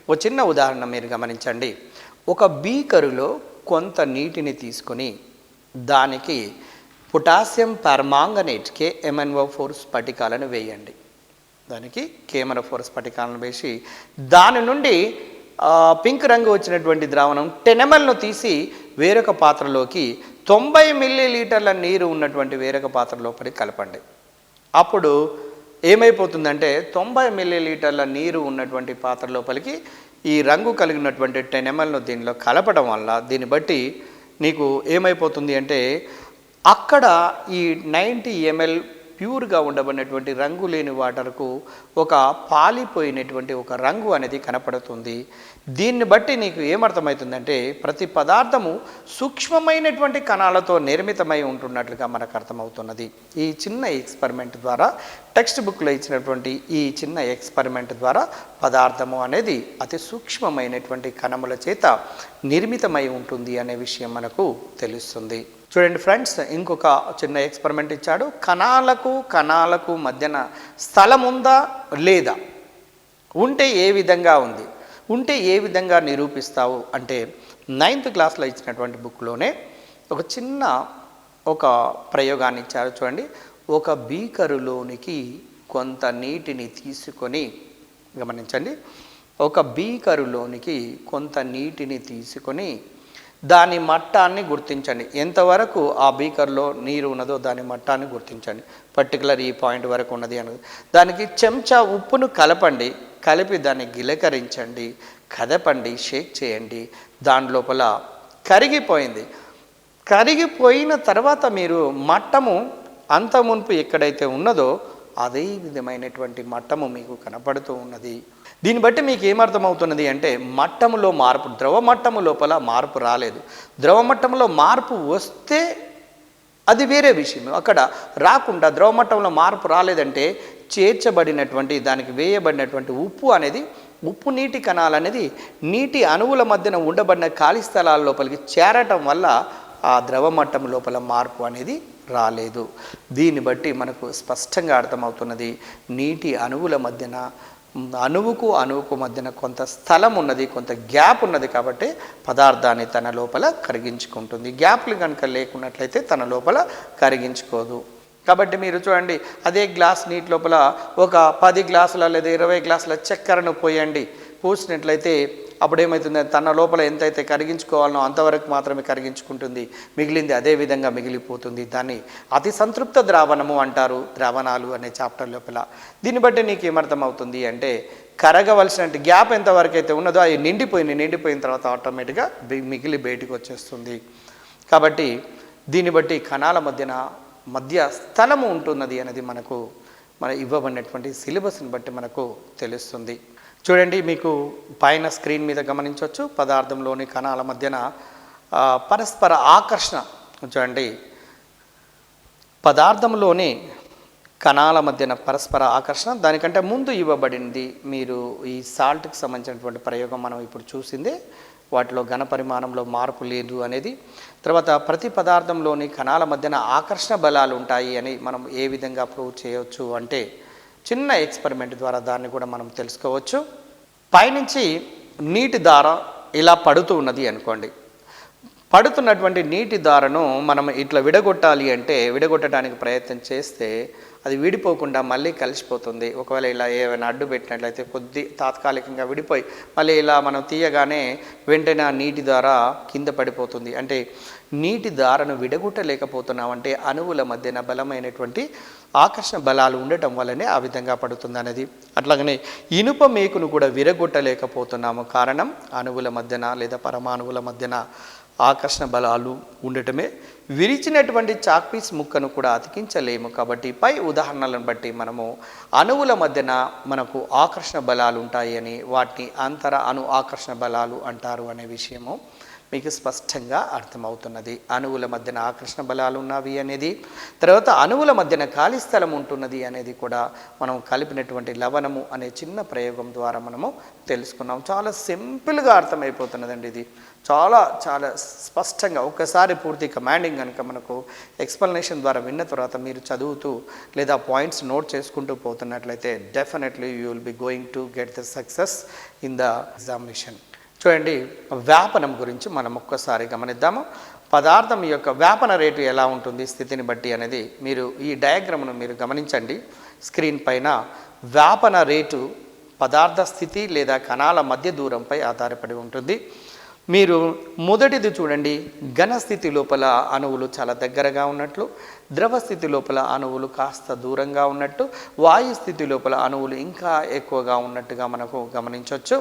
ఒక చిన్న ఉదాహరణ మీరు గమనించండి. ఒక బీకరులో కొంత నీటిని తీసుకొని దానికి పొటాషియం పర్మాంగనేట్ KMnO4 స్ఫటికాలను వేయండి. దానికి KMnO4 స్ఫటికాలను వేసి దాని నుండి పింక్ రంగు వచ్చినటువంటి ద్రావణం 10 mlను తీసి వేరొక పాత్రలోకి 90 మిల్లీలీటర్ల నీరు ఉన్నటువంటి వేరొక పాత్ర లోపలికి కలపండి. అప్పుడు ఏమైపోతుందంటే 90 మిల్లీలీటర్ల నీరు ఉన్నటువంటి పాత్ర లోపలికి ఈ రంగు కలిగినటువంటి 10 mlను దీనిలో కలపడం వల్ల దీన్ని బట్టి నీకు ఏమైపోతుంది అంటే అక్కడ ఈ 90 ml ప్యూర్గా ఉండబడినటువంటి రంగు లేని వాటర్కు ఒక పాలిపోయినటువంటి ఒక రంగు అనేది కనపడుతుంది. దీన్ని బట్టి నీకు ఏమర్థమవుతుందంటే ప్రతి పదార్థము సూక్ష్మమైనటువంటి కణాలతో నిర్మితమై ఉంటున్నట్లుగా మనకు అర్థమవుతున్నది. ఈ చిన్న ఎక్స్పెరిమెంట్ ద్వారా టెక్స్ట్ బుక్లో ఇచ్చినటువంటి ఈ చిన్న ఎక్స్పెరిమెంట్ ద్వారా పదార్థము అనేది అతి సూక్ష్మమైనటువంటి కణముల చేత నిర్మితమై ఉంటుంది అనే విషయం మనకు తెలుస్తుంది. చూడండి ఫ్రెండ్స్, ఇంకొక చిన్న ఎక్స్పెరిమెంట్ ఇచ్చాడు. కణాలకు మధ్యన స్థలం ఉందా లేదా, ఉంటే ఏ విధంగా ఉంది, ఉంటే ఏ విధంగా నిరూపిస్తావు అంటే 9th క్లాస్లో ఇచ్చినటువంటి బుక్లోనే ఒక చిన్న ప్రయోగాన్ని ఇచ్చారు. చూడండి, ఒక బీకరులోనికి కొంత నీటిని తీసుకొని గమనించండి. ఒక బీకరులోనికి కొంత నీటిని తీసుకొని దాని మట్టాన్ని గుర్తించండి. ఎంతవరకు ఆ బీకర్లో నీరు ఉన్నదో దాని మట్టాన్ని గుర్తించండి. పర్టికులర్ ఈ పాయింట్ వరకు ఉన్నది అన్నది. దానికి చెంచా ఉప్పును కలపండి. కలిపి దాన్ని గిలకరించండి, కదపండి, షేక్ చేయండి. దాని లోపల కరిగిపోయింది. కరిగిపోయిన తర్వాత మీరు మట్టము అంత మునుపు ఎక్కడైతే ఉన్నదో అదే విధమైనటువంటి మట్టము మీకు కనపడుతూ ఉన్నది. దీన్ని బట్టి మీకు ఏమర్థమవుతున్నది అంటే మట్టములో మార్పు, ద్రవ మట్టము లోపల మార్పు రాలేదు. ద్రవ మట్టంలో మార్పు వస్తే అది వేరే విషయం. అక్కడ రాకుండా ద్రవ మట్టంలో మార్పు రాలేదంటే చేర్చబడినటువంటి దానికి వేయబడినటువంటి ఉప్పు అనేది, ఉప్పు నీటి కణాలు అనేది నీటి అణువుల మధ్యన ఉండబడిన ఖాళీ స్థలాల లోపలికి చేరటం వల్ల ఆ ద్రవ మట్టం లోపల మార్పు అనేది రాలేదు. దీన్ని బట్టి మనకు స్పష్టంగా అర్థమవుతున్నది నీటి అణువుల మధ్యన, అణువుకు మధ్యన కొంత స్థలం ఉన్నది, కొంత గ్యాప్ ఉన్నది. కాబట్టి పదార్థాన్ని తన లోపల కరిగించుకుంటుంది. గ్యాప్లు కనుక లేకున్నట్లయితే తన లోపల కరిగించుకోదు. కాబట్టి మీరు చూడండి, అదే గ్లాస్ నీటి లోపల ఒక 10 గ్లాసుల లేదా 20 గ్లాసుల చక్కెరను పోయండి. పోసినట్లయితే అప్పుడు ఏమవుతుంది, తన లోపల ఎంతైతే కరిగించుకోవాలనో అంతవరకు మాత్రమే కరిగించుకుంటుంది. మిగిలింది అదే విధంగా మిగిలిపోతుంది. దాన్ని అతి సంతృప్త ద్రావణము అంటారు, ద్రావణాలు అనే చాప్టర్ లోపల. దీన్ని బట్టి నీకు ఏమర్థమవుతుంది అంటే కరగవలసిన గ్యాప్ ఎంతవరకు అయితే ఉన్నదో అది నిండిపోయిన తర్వాత ఆటోమేటిక్గా మిగిలి బయటికి వచ్చేస్తుంది. కాబట్టి దీన్ని బట్టి కణాల మధ్య స్థలము ఉంటున్నది అనేది మన ఇవ్వబడినటువంటి సిలబస్ని బట్టి మనకు తెలుస్తుంది. చూడండి, మీకు పైన స్క్రీన్ మీద గమనించవచ్చు పదార్థంలోని కణాల మధ్యన పరస్పర ఆకర్షణ. చూడండి, పదార్థంలోని కణాల మధ్యన పరస్పర ఆకర్షణ దానికంటే ముందు ఇవ్వబడింది. మీరు ఈ సాల్ట్కి సంబంధించినటువంటి ప్రయోగం మనం ఇప్పుడు చూసిందే. వాటిలో ఘన పరిమాణంలో మార్పు లేదు అనేది. తర్వాత ప్రతి పదార్థంలోని కణాల మధ్యన ఆకర్షణ బలాలు ఉంటాయి అని మనం ఏ విధంగా ప్రూవ్ చేయవచ్చు అంటే చిన్న ఎక్స్పెరిమెంట్ ద్వారా దాన్ని కూడా మనం తెలుసుకోవచ్చు. పైనుంచి నీటి దార ఇలా పడుతూ ఉన్నది అనుకోండి. పడుతున్నటువంటి నీటి దారను మనం ఇట్లా విడగొట్టాలి అంటే విడగొట్టడానికి ప్రయత్నం చేస్తే అది విడిపోకుండా మళ్ళీ కలిసిపోతుంది. ఒకవేళ ఇలా ఏమైనా అడ్డు పెట్టినట్లయితే తాత్కాలికంగా విడిపోయి మళ్ళీ ఇలా మనం తీయగానే వెంటనే ఆ నీటి దార కింద పడిపోతుంది. అంటే నీటి దారను విడగొట్టలేకపోతున్నామంటే అణువుల మధ్యన బలమైనటువంటి ఆకర్షణ బలాలు ఉండటం వల్లనే ఆ విధంగా పడుతుంది అనేది. అట్లాగనే ఇనుప మేకును కూడా విరగొట్టలేకపోతున్నాము. కారణం అణువుల మధ్యన లేదా పరమాణువుల మధ్యన ఆకర్షణ బలాలు ఉండటమే. విరిచినటువంటి చాక్పీస్ ముక్కను కూడా అతికించలేము. కాబట్టి పై ఉదాహరణలను బట్టి మనము అణువుల మధ్యన మనకు ఆకర్షణ బలాలు ఉంటాయి అని, వాటిని అణు ఆకర్షణ బలాలు అంటారు అనే విషయము మీకు స్పష్టంగా అర్థమవుతున్నది. అణువుల మధ్యన ఆకర్షణ బలాలు ఉన్నవి అనేది, తర్వాత అణువుల మధ్యన ఖాళీ స్థలం ఉంటున్నది అనేది కూడా మనం కలిపినటువంటి లవణము అనే చిన్న ప్రయోగం ద్వారా మనము తెలుసుకున్నాం. చాలా సింపుల్గా అర్థమైపోతున్నదండి. ఇది చాలా స్పష్టంగా ఒక్కసారి పూర్తి కమాండింగ్ కనుక మనకు ఎక్స్ప్లెనేషన్ ద్వారా విన్న తర్వాత మీరు చదువుతూ లేదా పాయింట్స్ నోట్ చేసుకుంటూ పోతున్నట్లయితే definitely you will be going to get the success in the examination. చూడండి, వ్యాపనం గురించి మనం ఒక్కసారి గమనిద్దాము. పదార్థం యొక్క వ్యాపన రేటు ఎలా ఉంటుంది స్థితిని బట్టి అనేది మీరు ఈ డయాగ్రామ్ను మీరు గమనించండి. స్క్రీన్ పైన వ్యాపన రేటు పదార్థ స్థితి లేదా కణాల మధ్య దూరంపై ఆధారపడి ఉంటుంది. మీరు మొదటిది చూడండి, ఘన స్థితి లోపల అణువులు చాలా దగ్గరగా ఉన్నట్లు, ద్రవ స్థితి లోపల అణువులు కాస్త దూరంగా ఉన్నట్టు, వాయు స్థితి లోపల అణువులు ఇంకా ఎక్కువగా ఉన్నట్టుగా మనకు గమనించవచ్చు.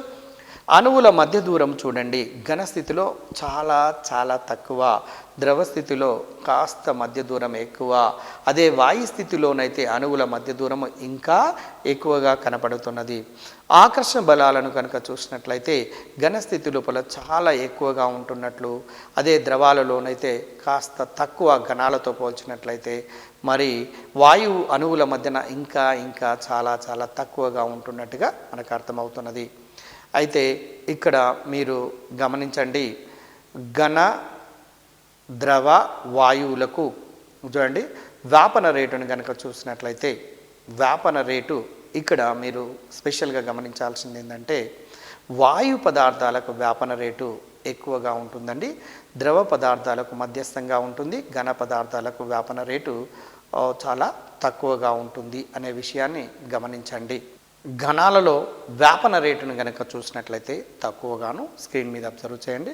అణువుల మధ్య దూరం చూడండి, ఘన స్థితిలో చాలా చాలా తక్కువ, ద్రవ స్థితిలో కాస్త మధ్య దూరం ఎక్కువ. అదే వాయు స్థితిలోనైతే అణువుల మధ్య దూరం ఇంకా ఎక్కువగా కనపడుతున్నది. ఆకర్షణ బలాలను కనుక చూసినట్లయితే ఘన స్థితి లోపల చాలా ఎక్కువగా ఉంటున్నట్లు, అదే ద్రవాలలోనైతే కాస్త తక్కువ ఘనాలతో పోల్చినట్లయితే మరి వాయువు అణువుల మధ్యన ఇంకా ఇంకా చాలా చాలా తక్కువగా ఉంటున్నట్టుగా మనకు అర్థమవుతున్నది. అయితే ఇక్కడ మీరు గమనించండి, ఘన ద్రవ వాయువులకు చూడండి వ్యాపన రేటును కనుక చూసినట్లయితే వ్యాపన రేటు ఇక్కడ మీరు స్పెషల్గా గమనించాల్సింది ఏంటంటే వాయు పదార్థాలకు వ్యాపన రేటు ఎక్కువగా ఉంటుందండి, ద్రవ పదార్థాలకు మధ్యస్థంగా ఉంటుంది, ఘన పదార్థాలకు వ్యాపన రేటు చాలా తక్కువగా ఉంటుంది అనే విషయాన్ని గమనించండి. ఘనాలలో వ్యాపన రేటును కనుక చూసినట్లయితే తక్కువగాను స్క్రీన్ మీద అబ్జర్వ్ చేయండి.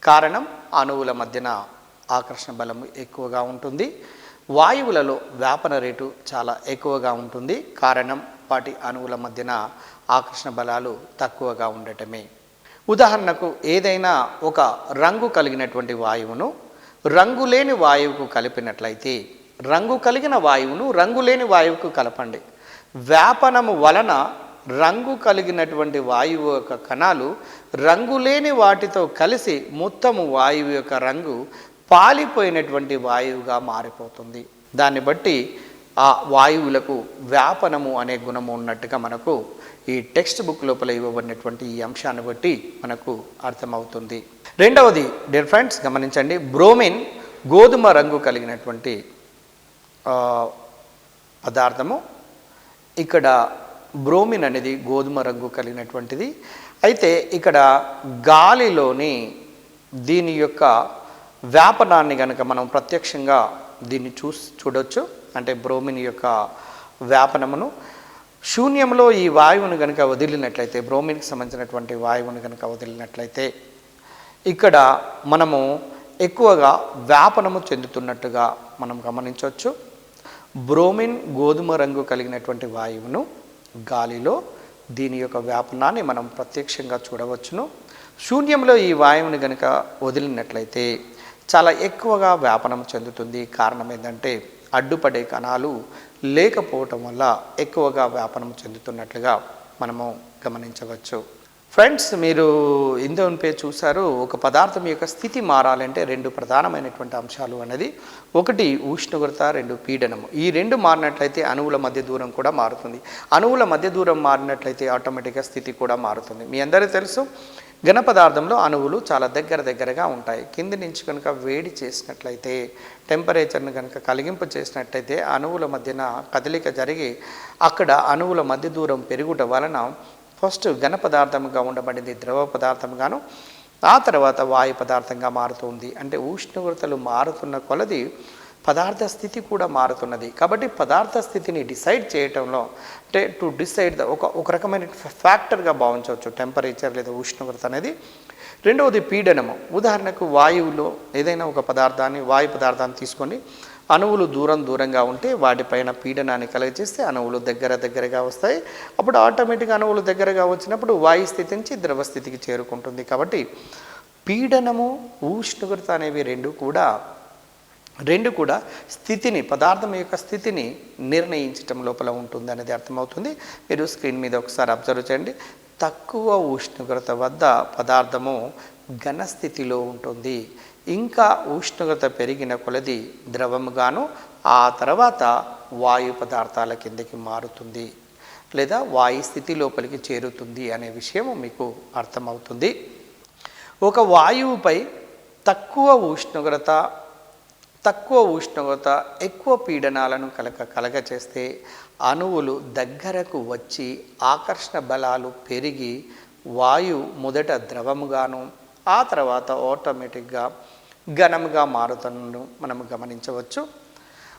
కారణం అణువుల మధ్యన ఆకర్షణ బలం ఎక్కువగా ఉంటుంది. వాయువులలో వ్యాపన రేటు చాలా ఎక్కువగా ఉంటుంది. కారణం వాటి అణువుల మధ్యన ఆకర్షణ బలాలు తక్కువగా ఉండటమే. ఉదాహరణకు ఏదైనా ఒక రంగు కలిగినటువంటి వాయువును రంగు లేని వాయువుకు కలిపినట్లయితే రంగు కలిగిన వాయువును రంగు లేని వాయువుకు కలపండి. వ్యాపనము వలన రంగు కలిగినటువంటి వాయువు యొక్క కణాలు రంగు లేని వాటితో కలిసి మొత్తము వాయువు యొక్క రంగు పాలిపోయినటువంటి వాయువుగా మారిపోతుంది. దాన్ని బట్టి ఆ వాయువులకు వ్యాపనము అనే గుణము ఉన్నట్టుగా మనకు ఈ టెక్స్ట్ బుక్ లోపల ఇవ్వబడినటువంటి ఈ అంశాన్ని బట్టి మనకు అర్థమవుతుంది. రెండవది డియర్ ఫ్రెండ్స్ గమనించండి, బ్రోమిన్ గోధుమ రంగు కలిగినటువంటి పదార్థము. ఇక్కడ బ్రోమిన్ అనేది గోధుమ రంగు కలిగినటువంటిది. అయితే ఇక్కడ గాలిలోని దీని యొక్క వ్యాపనాన్ని కనుక మనం ప్రత్యక్షంగా దీన్ని చూడొచ్చు. అంటే బ్రోమిన్ యొక్క వ్యాపనమును శూన్యంలో ఈ వాయువును కనుక వదిలినట్లయితే, బ్రోమిన్కి సంబంధించినటువంటి వాయువును కనుక వదిలినట్లయితే ఇక్కడ మనము ఎక్కువగా వ్యాపనము చెందుతున్నట్టుగా మనం గమనించవచ్చు. బ్రోమిన్ గోధుమ రంగు కలిగినటువంటి వాయువును గాలిలో దీని యొక్క వ్యాపనాన్ని మనం ప్రత్యక్షంగా చూడవచ్చును. శూన్యంలో ఈ వాయువుని కనుక వదిలినట్లయితే చాలా ఎక్కువగా వ్యాపనం చెందుతుంది. కారణం ఏంటంటే అడ్డుపడే కణాలు లేకపోవటం వల్ల ఎక్కువగా వ్యాపనం చెందుతున్నట్లుగా మనము గమనించవచ్చు. ఫ్రెండ్స్, మీరు ఇందుపై చూశారు, ఒక పదార్థం యొక్క స్థితి మారాలంటే రెండు ప్రధానమైనటువంటి అంశాలు అనేది, ఒకటి ఉష్ణోగ్రత, రెండు పీడనము. ఈ రెండు మారినట్లయితే అణువుల మధ్య దూరం కూడా మారుతుంది. అణువుల మధ్య దూరం మారినట్లయితే ఆటోమేటిక్గా స్థితి కూడా మారుతుంది. మీ అందరికీ తెలుసు, ఘన పదార్థంలో అణువులు చాలా దగ్గరగా ఉంటాయి. కింది నుంచి కనుక వేడి చేసినట్లయితే, టెంపరేచర్ను కనుక కలిగింపు చేసినట్లయితే అణువుల మధ్యన కదలిక జరిగి అక్కడ అణువుల మధ్య దూరం పెరుగుట వలన ఫస్ట్ ఘన పదార్థంగా ఉండబడింది ద్రవ పదార్థంగాను, ఆ తర్వాత వాయు పదార్థంగా మారుతుంది. అంటే ఉష్ణోగ్రతలు మారుతున్న కొలది పదార్థ స్థితి కూడా మారుతున్నది. కాబట్టి పదార్థ స్థితిని డిసైడ్ చేయటంలో అంటే టు డిసైడ్ ఒక రకమైన ఫ్యాక్టర్గా భావించవచ్చు టెంపరేచర్ లేదా ఉష్ణోగ్రత అనేది. రెండవది పీడనము. ఉదాహరణకు వాయువులో ఏదైనా ఒక వాయు పదార్థాన్ని తీసుకొని అణువులు దూరంగా ఉంటే వాటిపైన పీడనాన్ని కలుగజేస్తే అణువులు దగ్గరగా వస్తాయి. అప్పుడు ఆటోమేటిక్గా అణువులు దగ్గరగా వచ్చినప్పుడు వాయు స్థితి నుంచి ద్రవ స్థితికి చేరుకుంటుంది. కాబట్టి పీడనము, ఉష్ణోగ్రత అనేవి రెండు కూడా స్థితిని, పదార్థం యొక్క స్థితిని నిర్ణయించటం లోపల ఉంటుంది అనేది అర్థమవుతుంది. మీరు స్క్రీన్ మీద ఒకసారి అబ్జర్వ్ చేయండి. తక్కువ ఉష్ణోగ్రత వద్ద పదార్థము ఘన స్థితిలో ఉంటుంది. ఇంకా ఉష్ణోగ్రత పెరిగిన కొలది ద్రవముగాను, ఆ తర్వాత వాయు పదార్థాల కిందకి మారుతుంది లేదా వాయు స్థితి లోపలికి చేరుతుంది అనే విషయం మీకు అర్థమవుతుంది. ఒక వాయువుపై తక్కువ ఉష్ణోగ్రత ఎక్కువ పీడనాలను కలగచేస్తే అణువులు దగ్గరకు వచ్చి ఆకర్షణ బలాలు పెరిగి వాయువు మొదట ద్రవముగాను, ఆ తర్వాత ఆటోమేటిక్గా ఘనముగా మారుతున్నను మనము గమనించవచ్చు.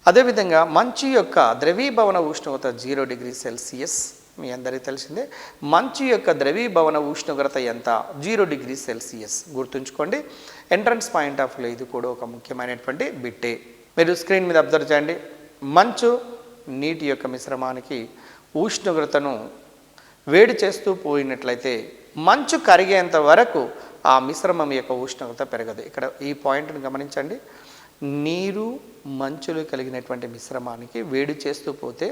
అదేవిధంగా మంచు యొక్క ద్రవీభవన ఉష్ణోగ్రత 0 డిగ్రీ సెల్సియస్ మీ అందరికీ తెలిసిందే. మంచు యొక్క ద్రవీభవన ఉష్ణోగ్రత ఎంత? 0 డిగ్రీ సెల్సియస్. గుర్తుంచుకోండి, ఎంట్రన్స్ పాయింట్ ఆఫ్ వ్యూ ఇది కూడా ఒక ముఖ్యమైనటువంటి బిట్టే. మీరు స్క్రీన్ మీద అబ్జర్వ్ చేయండి. మంచు నీటి యొక్క మిశ్రమానికి ఉష్ణోగ్రతను వేడి చేస్తూ పోయినట్లయితే మంచు కరిగేంత వరకు ఆ మిశ్రమం యొక్క ఉష్ణోగ్రత పెరగదు. ఇక్కడ ఈ పాయింట్ను గమనించండి. నీరు మంచులు కలిగినటువంటి మిశ్రమానికి వేడి చేస్తూ పోతే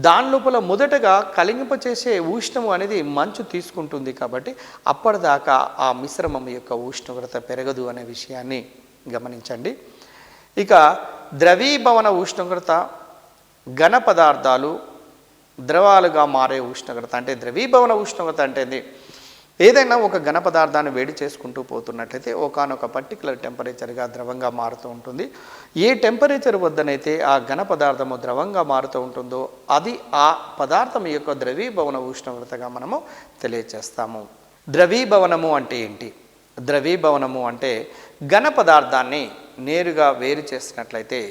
దాని లోపల మొదటగా కలిగింపచేసే ఉష్ణము అనేది మంచు తీసుకుంటుంది. కాబట్టి అప్పటిదాకా ఆ మిశ్రమం యొక్క ఉష్ణోగ్రత పెరగదు అనే విషయాన్ని గమనించండి. ఇక ద్రవీభవన ఉష్ణోగ్రత ఘన పదార్థాలు ద్రవాలుగా మారే ఉష్ణోగ్రత. అంటే ద్రవీభవన ఉష్ణోగ్రత అంటే ఏదైనా ఒక ఘన పదార్థాన్ని వేడి చేసుకుంటూ పోతున్నట్లయితే ఒకానొక పర్టికులర్ టెంపరేచర్గా ద్రవంగా మారుతూ ఉంటుంది. ఏ టెంపరేచర్ వద్దనైతే ఆ ఘన పదార్థము ద్రవంగా మారుతూ ఉంటుందో అది ఆ పదార్థం యొక్క ద్రవీభవన ఉష్ణోగ్రతగా మనము తెలియచేస్తాము. ద్రవీభవనము అంటే ఏంటి? ద్రవీభవనము అంటే ఘన పదార్థాన్ని నేరుగా వేడి చేసినట్లయితే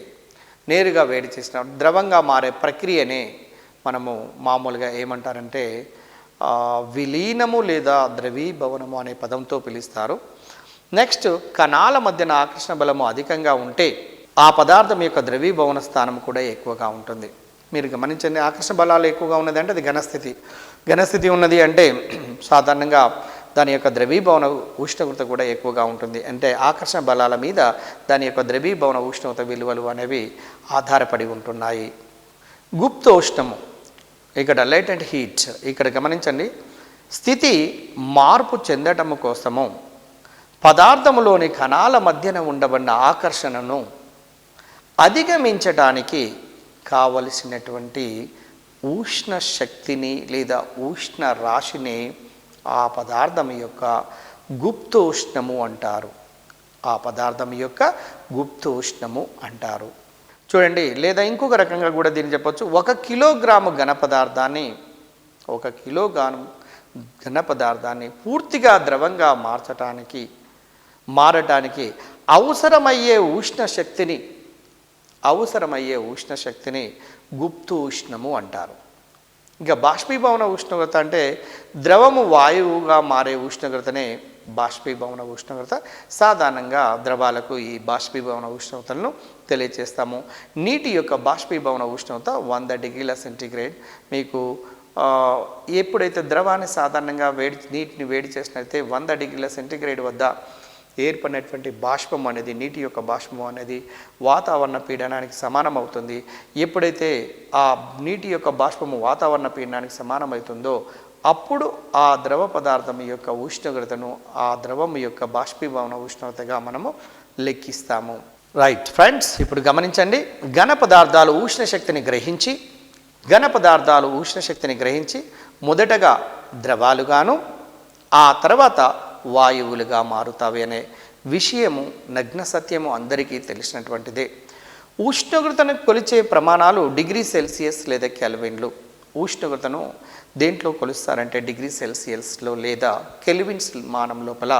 ద్రవంగా మారే ప్రక్రియనే మనము మామూలుగా ఏమంటారంటే విలీనము లేదా ద్రవీభవనము అనే పదంతో పిలుస్తారు. నెక్స్ట్, కణాల మధ్యన ఆకర్షణ బలము అధికంగా ఉంటే ఆ పదార్థం యొక్క ద్రవీభవన స్థానం కూడా ఎక్కువగా ఉంటుంది. మీరు గమనించండి, ఆకర్షణ బలాలు ఎక్కువగా ఉన్నది అంటే అది ఘనస్థితి ఉన్నది అంటే సాధారణంగా దాని యొక్క ద్రవీభవన ఉష్ణోగ్రత కూడా ఎక్కువగా ఉంటుంది. అంటే ఆకర్షణ బలాల మీద దాని యొక్క ద్రవీభవన ఉష్ణోగ్రత విలువలు అనేవి ఆధారపడి ఉంటున్నాయి. గుప్తోష్ణము, ఇక్కడ లేటెంట్ హీట్. ఇక్కడ గమనించండి, స్థితి మార్పు చెందటము కోసము పదార్థములోని కణాల మధ్యన ఉండబడిన ఆకర్షణను అధిగమించడానికి కావలసినటువంటి ఉష్ణ శక్తిని లేదా ఉష్ణ రాశిని ఆ పదార్థం యొక్క గుప్తోష్ణము అంటారు. చూడండి, లేదా ఇంకొక రకంగా కూడా దీన్ని చెప్పొచ్చు. 1 కిలోగ్రాము ఘన పదార్థాన్ని పూర్తిగా ద్రవంగా మారటానికి అవసరమయ్యే ఉష్ణ శక్తిని గుప్తోష్ణము అంటారు. ఇంకా బాష్పీభవన ఉష్ణోగ్రత అంటే ద్రవము వాయువుగా మారే ఉష్ణోగ్రతనే బాష్పీభవన ఉష్ణోగ్రత. సాధారణంగా ద్రవాలకు ఈ బాష్పీభవన ఉష్ణోగ్రతలను తెలియజేస్తాము. నీటి యొక్క బాష్పీభవన ఉష్ణోగ్రత 100 డిగ్రీల సెంటీగ్రేడ్. మీకు ఎప్పుడైతే ద్రవాన్ని సాధారణంగా నీటిని వేడి చేసినట్లయితే 100 డిగ్రీల సెంటీగ్రేడ్ వద్ద ఏర్పడినటువంటి బాష్పం అనేది, నీటి యొక్క బాష్పం అనేది వాతావరణ పీడనానికి సమానం అవుతుంది. ఎప్పుడైతే ఆ నీటి యొక్క బాష్పము వాతావరణ పీడనానికి సమానమవుతుందో అప్పుడు ఆ ద్రవ పదార్థం యొక్క ఉష్ణోగ్రతను ఆ ద్రవం యొక్క బాష్పీభవన ఉష్ణోగ్రతగా మనము లెక్కిస్తాము. రైట్ ఫ్రెండ్స్, ఇప్పుడు గమనించండి. ఘన పదార్థాలు ఉష్ణ శక్తిని గ్రహించి మొదటగా ద్రవాలుగాను ఆ తర్వాత వాయువులుగా మారుతావి అనే విషయము నగ్న సత్యము అందరికీ తెలిసినటువంటిదే. ఉష్ణోగ్రతను కొలిచే ప్రమాణాలు డిగ్రీ సెల్సియస్ లేదా కెల్విన్లు. ఉష్ణోగ్రతను దేంట్లో కొలుస్తారంటే డిగ్రీ సెల్సియస్లో లేదా కెల్విన్స్ మానం లోపల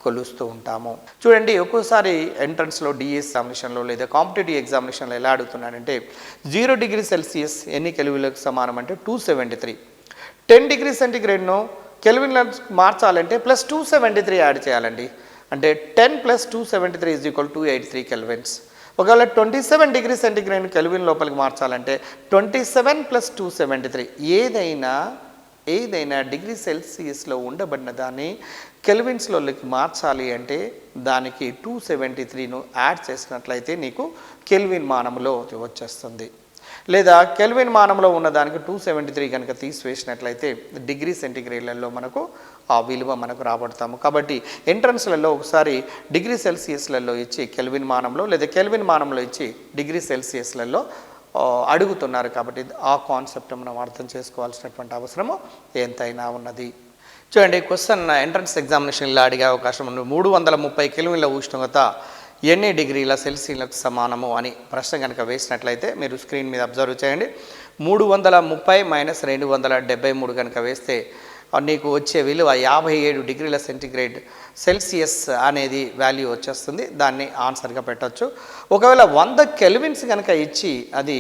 కొలుస్తూ ఉంటాము. చూడండి, ఒక్కోసారి ఎంట్రన్స్లో డిఎస్ ఎగ్జామినేషన్లో లేదా కాంపిటేటివ్ ఎగ్జామినేషన్లో ఎలా అడుగుతున్నాడంటే 0 డిగ్రీ సెల్సియస్ ఎన్ని కెల్విన్లకు సమానం అంటే 273. 10 డిగ్రీ సెంటీగ్రేడ్ను కెల్విన్లో మార్చాలంటే ప్లస్ 273 యాడ్ చేయాలండి. అంటే 10 + 273 = 283 కెల్విన్స్. ఒకవేళ 27 డిగ్రీ సెంటీగ్రేడ్ కెల్విన్ లోపలికి మార్చాలంటే 27 + 273. ఏదైనా డిగ్రీ సెల్సియస్లో ఉండబడిన దాన్ని కెల్విన్స్లోకి మార్చాలి అంటే దానికి 273ను యాడ్ చేసినట్లయితే నీకు కెల్విన్ మానంలో వచ్చేస్తుంది. లేదా కెల్విన్ మానంలో ఉన్నదానికి 273 కనుక తీసివేసినట్లయితే డిగ్రీ సెంటీగ్రేడ్లలో మనకు ఆ విలువ మనకు రాబడతాము. కాబట్టి ఎంట్రన్స్లలో ఒకసారి డిగ్రీ సెల్సియస్లలో ఇచ్చి కెల్విన్ మానంలో లేదా కెల్విన్ మానంలో ఇచ్చి డిగ్రీ సెల్సియస్లలో అడుగుతున్నారు. కాబట్టి ఆ కాన్సెప్ట్ మనం అర్థం చేసుకోవాల్సినటువంటి అవసరము ఎంతైనా ఉన్నది. చూడండి, క్వశ్చన్ ఎంట్రన్స్ ఎగ్జామినేషన్లో అడిగే అవకాశం ఉంది. 330 కెల్విన్ల ఉష్ణోగ్రత ఎన్ని డిగ్రీల సెల్సియస్లకు సమానము అని ప్రశ్న కనుక వేసినట్లయితే మీరు స్క్రీన్ మీద అబ్జర్వ్ చేయండి. 330 - 273 కనుక వేస్తే నీకు వచ్చే విలువ 57 డిగ్రీల సెంటిగ్రేడ్ సెల్సియస్ అనేది వాల్యూ వచ్చేస్తుంది. దాన్ని ఆన్సర్గా పెట్టవచ్చు. ఒకవేళ 100 కెల్విన్స్ కనుక ఇచ్చి అది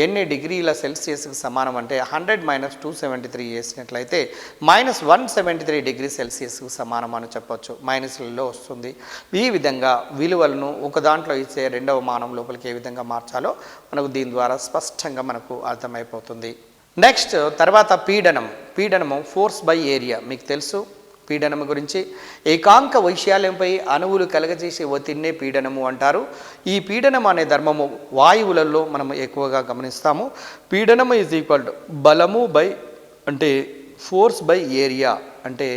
ఎన్ని డిగ్రీల సెల్సియస్కి సమానం అంటే 100 - 273 వేసినట్లయితే -173 డిగ్రీ సెల్సియస్కి సమానం అని చెప్పొచ్చు. మైనస్లలో వస్తుంది. ఈ విధంగా విలువలను ఒక దాంట్లో ఇచ్చే రెండవ మానం లోపలికి ఏ విధంగా మార్చాలో మనకు దీని ద్వారా స్పష్టంగా మనకు అర్థమైపోతుంది. నెక్స్ట్ తర్వాత పీడనము ఫోర్స్ బై ఏరియా. మీకు తెలుసు పీడనము గురించి. ఏకాంక వైశాల్యంపై అణువులు కలగజేసే ఒత్తిడినే పీడనము అంటారు. ఈ పీడనం అనే ధర్మము వాయువులలో మనము ఎక్కువగా గమనిస్తాము. పీడనము ఈజ్ ఈక్వల్ టు బలము బై అంటే ఫోర్స్ బై ఏరియా అంటే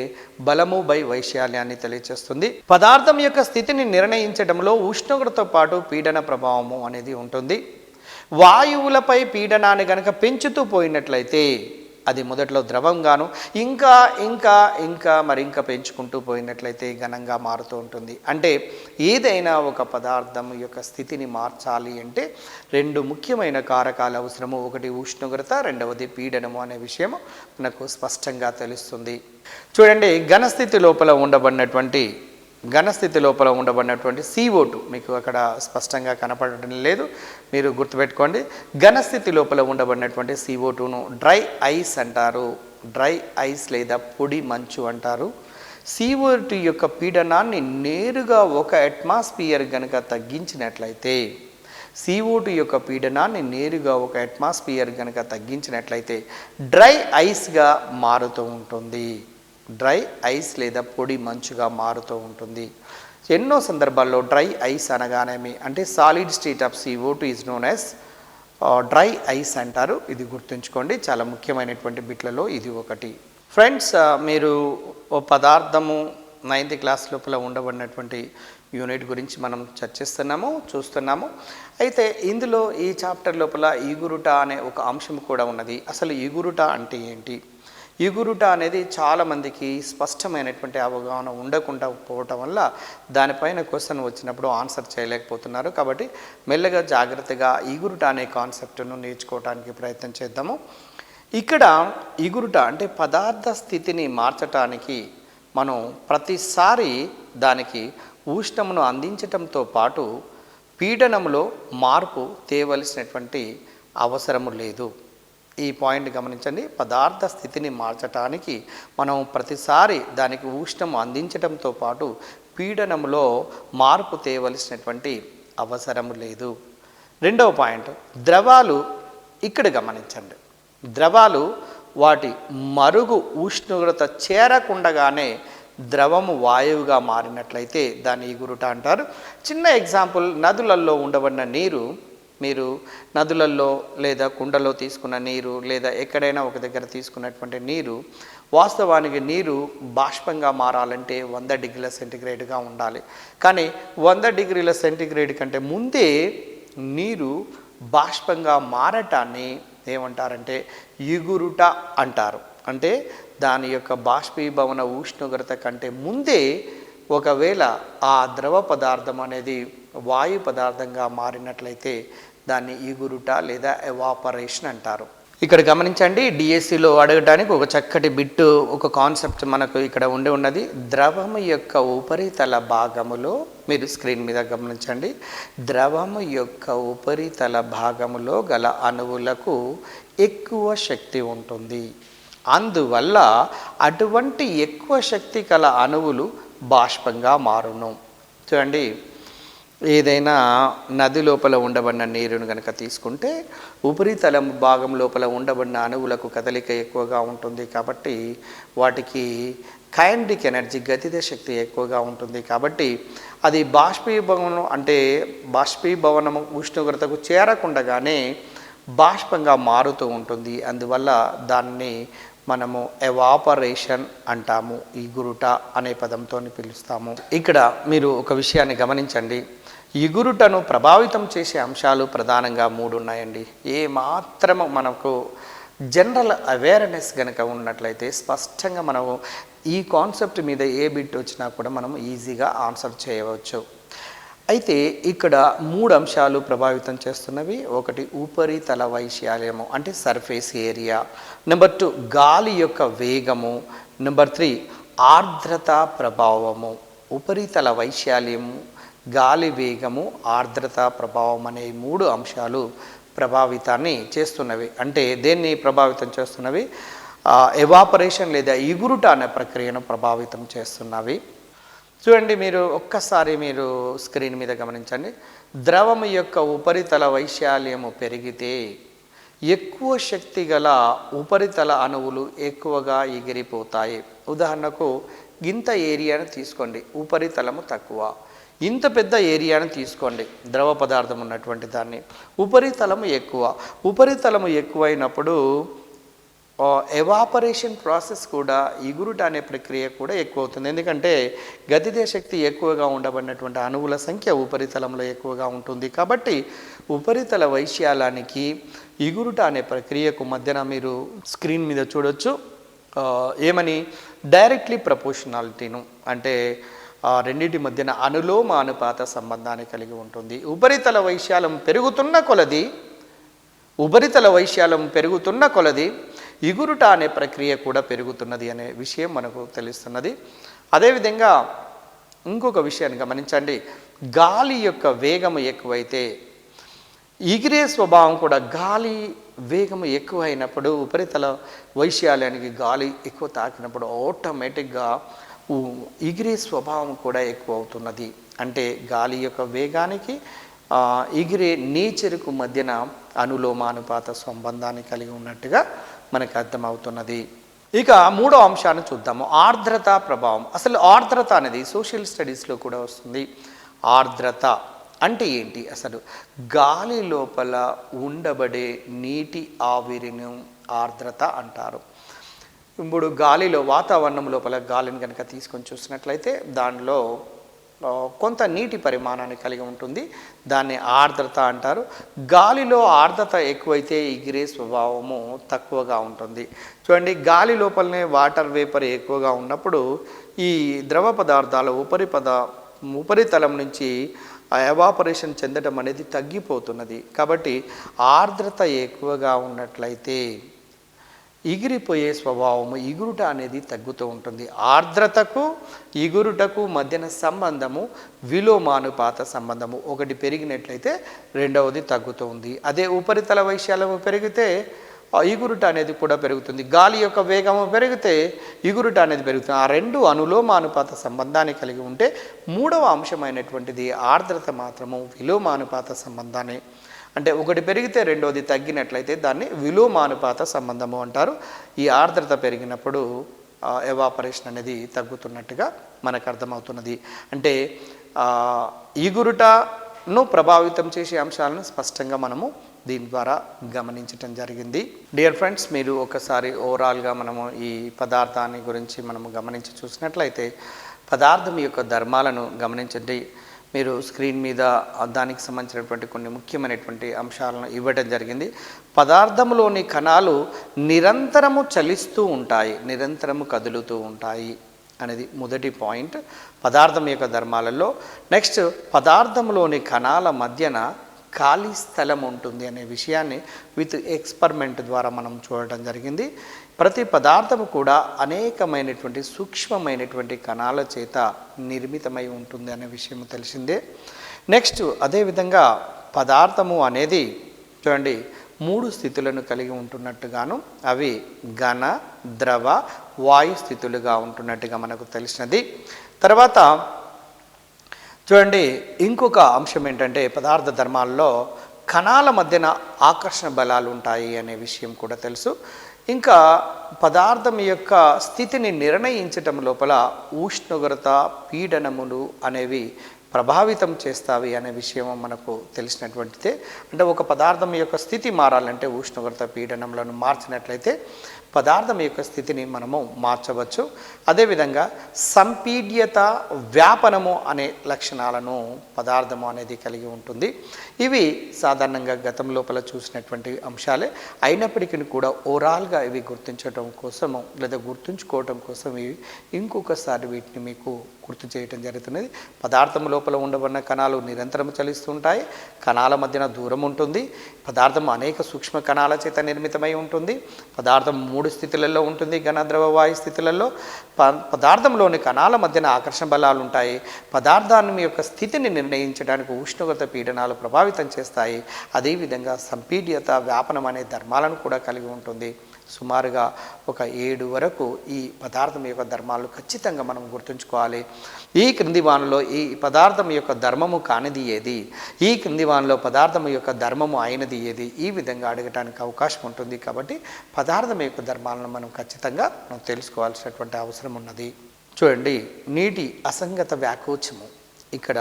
బలము బై వైశాల్యాన్ని తెలియజేస్తుంది. పదార్థం యొక్క స్థితిని నిర్ణయించడంలో ఉష్ణోగ్రతతో పాటు పీడన ప్రభావము అనేది ఉంటుంది. వాయువులపై పీడనాన్ని కనుక పెంచుతూ పోయినట్లయితే అది మొదట్లో ద్రవంగాను ఇంకా పెంచుకుంటూ పోయినట్లయితే ఘనంగా మారుతూ ఉంటుంది. అంటే ఏదైనా ఒక పదార్థం యొక్క స్థితిని మార్చాలి అంటే రెండు ముఖ్యమైన కారకాలు అవసరము. ఒకటి ఉష్ణోగ్రత, రెండవది పీడనము అనే విషయం మనకు స్పష్టంగా తెలుస్తుంది. చూడండి, ఘనస్థితి లోపల ఉండబడినటువంటి CO2 మీకు అక్కడ స్పష్టంగా కనపడటం లేదు, మీరు గుర్తుపెట్టుకోండి. ఘనస్థితి లోపల ఉండబడినటువంటి CO2ను డ్రై ఐస్ అంటారు. డ్రై ఐస్ లేదా పొడి మంచు అంటారు. CO2 యొక్క పీడనాన్ని నేరుగా 1 అట్మాస్ఫియర్ కనుక తగ్గించినట్లయితే డ్రై ఐస్గా మారుతూ ఉంటుంది. డ్రై ఐస్ లేదా పొడి మంచుగా మారుతూ ఉంటుంది. ఎన్నో సందర్భాల్లో డ్రై ఐస్ అనగానేమి అంటే solid state of CO2 is known as dry ice అంటారు. ఇది గుర్తుంచుకోండి, చాలా ముఖ్యమైనటువంటి బిట్లలో ఇది ఒకటి. ఫ్రెండ్స్, మీరు ఓ పదార్థము 9th క్లాస్ లోపల ఉండబడినటువంటి యూనిట్ గురించి మనం చూస్తున్నాము. అయితే ఇందులో ఈ చాప్టర్ లోపల ఈగురుట అనే ఒక అంశం కూడా ఉన్నది. అసలు ఈగురుట అంటే ఏంటి? ఈగురుట అనేది చాలామందికి స్పష్టమైనటువంటి అవగాహన ఉండకుండా పోవటం వల్ల దానిపైన క్వశ్చన్ వచ్చినప్పుడు ఆన్సర్ చేయలేకపోతున్నారు. కాబట్టి మెల్లగా జాగ్రత్తగా ఈగురుట అనే కాన్సెప్ట్ను నేర్చుకోవడానికి ప్రయత్నం చేద్దాము. ఇక్కడ ఈగురుట అంటే పదార్థ స్థితిని మార్చటానికి మనం ప్రతిసారి దానికి ఉష్ణమును అందించటంతో పాటు పీడనంలో మార్పు తేవలసినటువంటి అవసరము లేదు. ఈ పాయింట్ గమనించండి. పదార్థ స్థితిని మార్చటానికి మనం ప్రతిసారి దానికి ఉష్ణం అందించడంతో పాటు పీడనంలో మార్పు తేవలసినటువంటి అవసరము లేదు. రెండవ పాయింట్, ద్రవాలు. ఇక్కడ గమనించండి, ద్రవాలు వాటి మరుగు ఉష్ణోగ్రత చేరకుండగానే ద్రవము వాయువుగా మారినట్లయితే దాన్ని ఈగురుట అంటారు. చిన్న ఎగ్జాంపుల్, నదులలో ఉండబడిన నీరు, మీరు నదులలో లేదా కుండలో తీసుకున్న నీరు లేదా ఎక్కడైనా ఒక దగ్గర తీసుకున్నటువంటి నీరు, వాస్తవానికి నీరు బాష్పంగా మారాలంటే 100 డిగ్రీల సెంటిగ్రేడ్గా ఉండాలి. కానీ 100 డిగ్రీల సెంటిగ్రేడ్ కంటే ముందే నీరు బాష్పంగా మారటాన్ని ఏమంటారంటే ఈగురుట అంటారు. అంటే దాని యొక్క బాష్పీభవన ఉష్ణోగ్రత కంటే ముందే ఒకవేళ ఆ ద్రవ పదార్థం అనేది వాయు పదార్థంగా మారినట్లయితే దాన్ని ఈగురుట లేదా ఎవాపరేషన్ అంటారు. ఇక్కడ గమనించండి, డిఎస్సిలో అడగడానికి ఒక చక్కటి బిట్టు, ఒక కాన్సెప్ట్ మనకు ఇక్కడ ఉన్నది. ద్రవము యొక్క ఉపరితల భాగములో, మీరు స్క్రీన్ మీద గమనించండి, ద్రవము యొక్క ఉపరితల భాగములో గల అణువులకు ఎక్కువ శక్తి ఉంటుంది. అందువల్ల అటువంటి ఎక్కువ శక్తి గల అణువులు బాష్పంగా మారును. చూడండి, ఏదైనా నది లోపల ఉండబడిన నీరును కనుక తీసుకుంటే ఉపరితలం భాగం లోపల ఉండబడిన అణువులకు కదలిక ఎక్కువగా ఉంటుంది. కాబట్టి వాటికి కైనెటిక్ ఎనర్జీ, గతిద శక్తి ఎక్కువగా ఉంటుంది. కాబట్టి అది బాష్పీభవనము ఉష్ణోగ్రతకు చేరకుండగానే బాష్పంగా మారుతూ ఉంటుంది. అందువల్ల దాన్ని మనము ఎవాపరేషన్ అంటాము, ఈగురుట అనే పదంతో పిలుస్తాము. ఇక్కడ మీరు ఒక విషయాన్ని గమనించండి, ఈగురుటను ప్రభావితం చేసే అంశాలు ప్రధానంగా 3 ఉన్నాయండి. ఏ మాత్రము మనకు జనరల్ అవేర్నెస్ కనుక ఉన్నట్లయితే స్పష్టంగా మనము ఈ కాన్సెప్ట్ మీద ఏ బిట్ వచ్చినా కూడా మనం ఈజీగా ఆన్సర్ చేయవచ్చు. అయితే ఇక్కడ 3 అంశాలు ప్రభావితం చేస్తున్నవి. ఒకటి ఉపరితల వైశాల్యము అంటే సర్ఫేస్ ఏరియా, నెంబర్ 2 గాలి యొక్క వేగము, నెంబర్ 3 ఆర్ద్రత ప్రభావము, ఉపరితల వైశాల్యము, గాలి వేగము, ఆర్ద్రత ప్రభావం అనే 3 అంశాలు ప్రభావితాన్ని చేస్తున్నవి. అంటే దేన్ని ప్రభావితం చేస్తున్నవి? ఎవాపరేషన్ లేదా ఇగురుట అనే ప్రక్రియను ప్రభావితం చేస్తున్నవి. చూడండి, మీరు ఒక్కసారి మీరు స్క్రీన్ మీద గమనించండి. ద్రవము యొక్క ఉపరితల వైశాల్యము పెరిగితే ఎక్కువ శక్తి గల ఉపరితల అణువులు ఎక్కువగా ఎగిరిపోతాయి. ఉదాహరణకు ఇంత ఏరియాను తీసుకోండి, ఉపరితలము తక్కువ. ఇంత పెద్ద ఏరియాను తీసుకోండి, ద్రవ పదార్థం ఉన్నటువంటి దాన్ని, ఉపరితలము ఎక్కువ. ఉపరితలము ఎక్కువైనప్పుడు ఎవాపరేషన్ ప్రాసెస్ కూడా, ఇగురుట అనే ప్రక్రియ కూడా ఎక్కువ అవుతుంది. ఎందుకంటే గతిజ శక్తి ఎక్కువగా ఉండబడినటువంటి అణువుల సంఖ్య ఉపరితలంలో ఎక్కువగా ఉంటుంది. కాబట్టి ఉపరితల వైశాల్యానికి ఇగురుట అనే ప్రక్రియకు మధ్యన మీరు స్క్రీన్ మీద చూడొచ్చు ఏమని, డైరెక్ట్లీ ప్రపోర్షనాలిటీను, అంటే రెండింటి మధ్యన అనులోమ అనుపాత సంబంధాన్ని కలిగి ఉంటుంది. ఉపరితల వైశాల్యం పెరుగుతున్న కొలది ఇగురుట అనే ప్రక్రియ కూడా పెరుగుతున్నది అనే విషయం మనకు తెలుస్తున్నది. అదేవిధంగా ఇంకొక విషయాన్ని గమనించండి, గాలి యొక్క వేగము ఎక్కువైతే ఎగిరే స్వభావం కూడా, గాలి వేగము ఎక్కువ అయినప్పుడు ఉపరితల వైశాల్యానికి గాలి ఎక్కువ తాకినప్పుడు ఆటోమేటిక్గా ఎగిరే స్వభావం కూడా ఎక్కువ అవుతున్నది. అంటే గాలి యొక్క వేగానికి ఎగిరే నేచర్కు మధ్యన అనులోమానుపాత సంబంధాన్ని కలిగి ఉన్నట్టుగా మనకు అర్థమవుతున్నది. ఇక 3వ అంశాన్ని చూద్దాము, ఆర్ద్రత ప్రభావం. అసలు ఆర్ద్రత అనేది సోషల్ స్టడీస్లో కూడా వస్తుంది. ఆర్ద్రత అంటే ఏంటి? అసలు గాలి లోపల ఉండబడే నీటి ఆవిరిని ఆర్ద్రత అంటారు. ఇప్పుడు గాలిలో, వాతావరణం లోపల గాలిని కనుక తీసుకొని చూసినట్లయితే దానిలో కొంత నీటి పరిమాణాన్ని కలిగి ఉంటుంది, దాన్ని ఆర్ద్రత అంటారు. గాలిలో ఆర్ద్రత ఎక్కువైతే ఎగిరే స్వభావము తక్కువగా ఉంటుంది. చూడండి, గాలి లోపలనే వాటర్ వేపర్ ఎక్కువగా ఉన్నప్పుడు ఈ ద్రవ పదార్థాల ఉపరితలం నుంచి ఎవాపరేషన్ చెందడం అనేది తగ్గిపోతున్నది. కాబట్టి ఆర్ద్రత ఎక్కువగా ఉన్నట్లయితే ఎగిరిపోయే స్వభావము, ఇగురుట అనేది తగ్గుతూ ఉంటుంది. ఆర్ద్రతకు ఇగురుటకు మధ్యన సంబంధము విలోమానుపాత సంబంధము. ఒకటి పెరిగినట్లయితే రెండవది తగ్గుతుంది. అదే ఉపరితల వైశాల్యము పెరిగితే ఇగురుట అనేది కూడా పెరుగుతుంది. గాలి యొక్క వేగము పెరిగితే ఇగురుట అనేది పెరుగుతుంది. ఆ రెండు అనులోమానుపాత సంబంధాన్ని కలిగి ఉంటే 3వ అంశమైనటువంటిది ఆర్ద్రత మాత్రము విలోమానుపాత సంబంధాన్ని, అంటే ఒకటి పెరిగితే రెండవది తగ్గినట్లయితే దాన్ని విలోమానుపాత సంబంధము అంటారు. ఈ ఆర్ద్రత పెరిగినప్పుడు ఎవాపరేషన్ అనేది తగ్గుతున్నట్టుగా మనకు అర్థమవుతున్నది. అంటే ఇగురుటను ప్రభావితం చేసే అంశాలను స్పష్టంగా మనము దీని ద్వారా గమనించటం జరిగింది. డియర్ ఫ్రెండ్స్, మీరు ఒకసారి ఓవరాల్గా మనము ఈ పదార్థాన్ని గురించి మనము గమనించి చూసినట్లయితే పదార్థం యొక్క ధర్మాలను గమనించండి. మీరు స్క్రీన్ మీద దానికి సంబంధించినటువంటి కొన్ని ముఖ్యమైనటువంటి అంశాలను ఇవ్వడం జరిగింది. పదార్థంలోని కణాలు నిరంతరము చలిస్తూ ఉంటాయి, నిరంతరము కదులుతూ ఉంటాయి అనేది మొదటి పాయింట్ పదార్థం యొక్క ధర్మాలలో. నెక్స్ట్, పదార్థంలోని కణాల మధ్యన ఖాళీ స్థలం ఉంటుంది అనే విషయాన్ని విత్ ఎక్స్పెరిమెంట్ ద్వారా మనం చూడటం జరిగింది. ప్రతి పదార్థము కూడా అనేకమైనటువంటి సూక్ష్మమైనటువంటి కణాల చేత నిర్మితమై ఉంటుంది అనే విషయం తెలిసిందే. నెక్స్ట్, అదేవిధంగా పదార్థము అనేది చూడండి 3 స్థితులను కలిగి ఉంటున్నట్టుగాను అవి ఘన, ద్రవ, వాయు స్థితులుగా ఉంటున్నట్టుగా మనకు తెలిసినది. తర్వాత చూడండి, ఇంకొక అంశం ఏంటంటే పదార్థ ధర్మాల్లో కణాల మధ్యన ఆకర్షణ బలాలు ఉంటాయి అనే విషయం కూడా తెలుసు. ఇంకా పదార్థం యొక్క స్థితిని నిర్ణయించటం లోపల ఉష్ణోగ్రత, పీడనములు అనేవి ప్రభావితం చేస్తావి అనే విషయం మనకు తెలిసినటువంటిదే. అంటే ఒక పదార్థం యొక్క స్థితి మారాలంటే ఉష్ణోగ్రత, పీడనములను మార్చినట్లయితే పదార్థం యొక్క స్థితిని మనము మార్చవచ్చు. అదేవిధంగా సంపీడ్యత, వ్యాపనము అనే లక్షణాలను పదార్థము అనేది కలిగి ఉంటుంది. ఇవి సాధారణంగా గతం లోపల చూసినటువంటి అంశాలే అయినప్పటికీ కూడా ఓవరాల్గా ఇవి గుర్తించడం కోసము లేదా గుర్తుంచుకోవటం కోసం ఇవి ఇంకొకసారి వీటిని మీకు గుర్తు చేయటం జరుగుతున్నది. పదార్థం లోపల ఉండబడిన కణాలు నిరంతరం చలిస్తుంటాయి, కణాల మధ్యన దూరం ఉంటుంది, పదార్థం అనేక సూక్ష్మ కణాల చేత నిర్మితమై ఉంటుంది, పదార్థం 3 3 స్థితులలో ఉంటుంది. ఘన, ద్రవ, వాయు స్థితులలో పదార్థంలోని కణాల మధ్యన ఆకర్షణ బలాలు ఉంటాయి. పదార్థాన్ని యొక్క స్థితిని నిర్ణయించడానికి ఉష్ణోగ్రత పీడనాలు ప్రభావితం చేస్తాయి. అదేవిధంగా సంపీడ్యత, వ్యాపనం అనే ధర్మాలను కూడా కలిగి ఉంటుంది. సుమారుగా ఒక 7 వరకు ఈ పదార్థం యొక్క ధర్మాలు ఖచ్చితంగా మనం గుర్తుంచుకోవాలి. ఈ క్రింది వానిలో ఈ పదార్థం యొక్క ధర్మము కానిది ఏది, ఈ క్రింది వానిలో పదార్థం యొక్క ధర్మము అయినది ఏది, ఈ విధంగా అడగటానికి అవకాశం ఉంటుంది. కాబట్టి పదార్థం యొక్క ధర్మాలను మనం ఖచ్చితంగా మనం తెలుసుకోవాల్సినటువంటి అవసరం ఉన్నది. చూడండి, నీటి అసంగత వ్యాకోచము. ఇక్కడ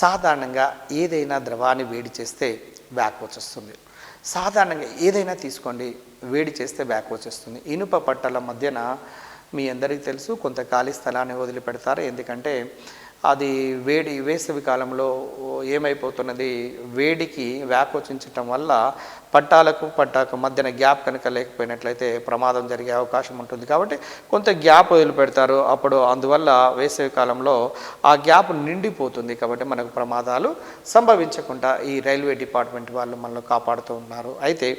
సాధారణంగా ఏదైనా ద్రవాన్ని వేడి చేస్తే వ్యాకోచ్ వస్తుంది. సాధారణంగా ఏదైనా తీసుకోండి, వేడి చేస్తే వ్యాకోచ్ వస్తుంది. ఇనుప పట్టల మధ్యన మీ అందరికీ తెలుసు కొంత ఖాళీ స్థలాన్ని వదిలిపెడతారు. ఎందుకంటే అది వేసవి కాలంలో ఏమైపోతున్నది, వేడికి వ్యాకోచించటం వల్ల పట్టాకు మధ్యన గ్యాప్ కనుక లేకపోయినట్లయితే ప్రమాదం జరిగే అవకాశం ఉంటుంది. కాబట్టి కొంత గ్యాప్ వదిలిపెడతారు. అప్పుడు అందువల్ల వేసవి కాలంలో ఆ గ్యాప్ నిండిపోతుంది. కాబట్టి మనకు ప్రమాదాలు సంభవించకుండా ఈ రైల్వే డిపార్ట్మెంట్ వాళ్ళు మనల్ని కాపాడుతూ ఉన్నారు. అయితే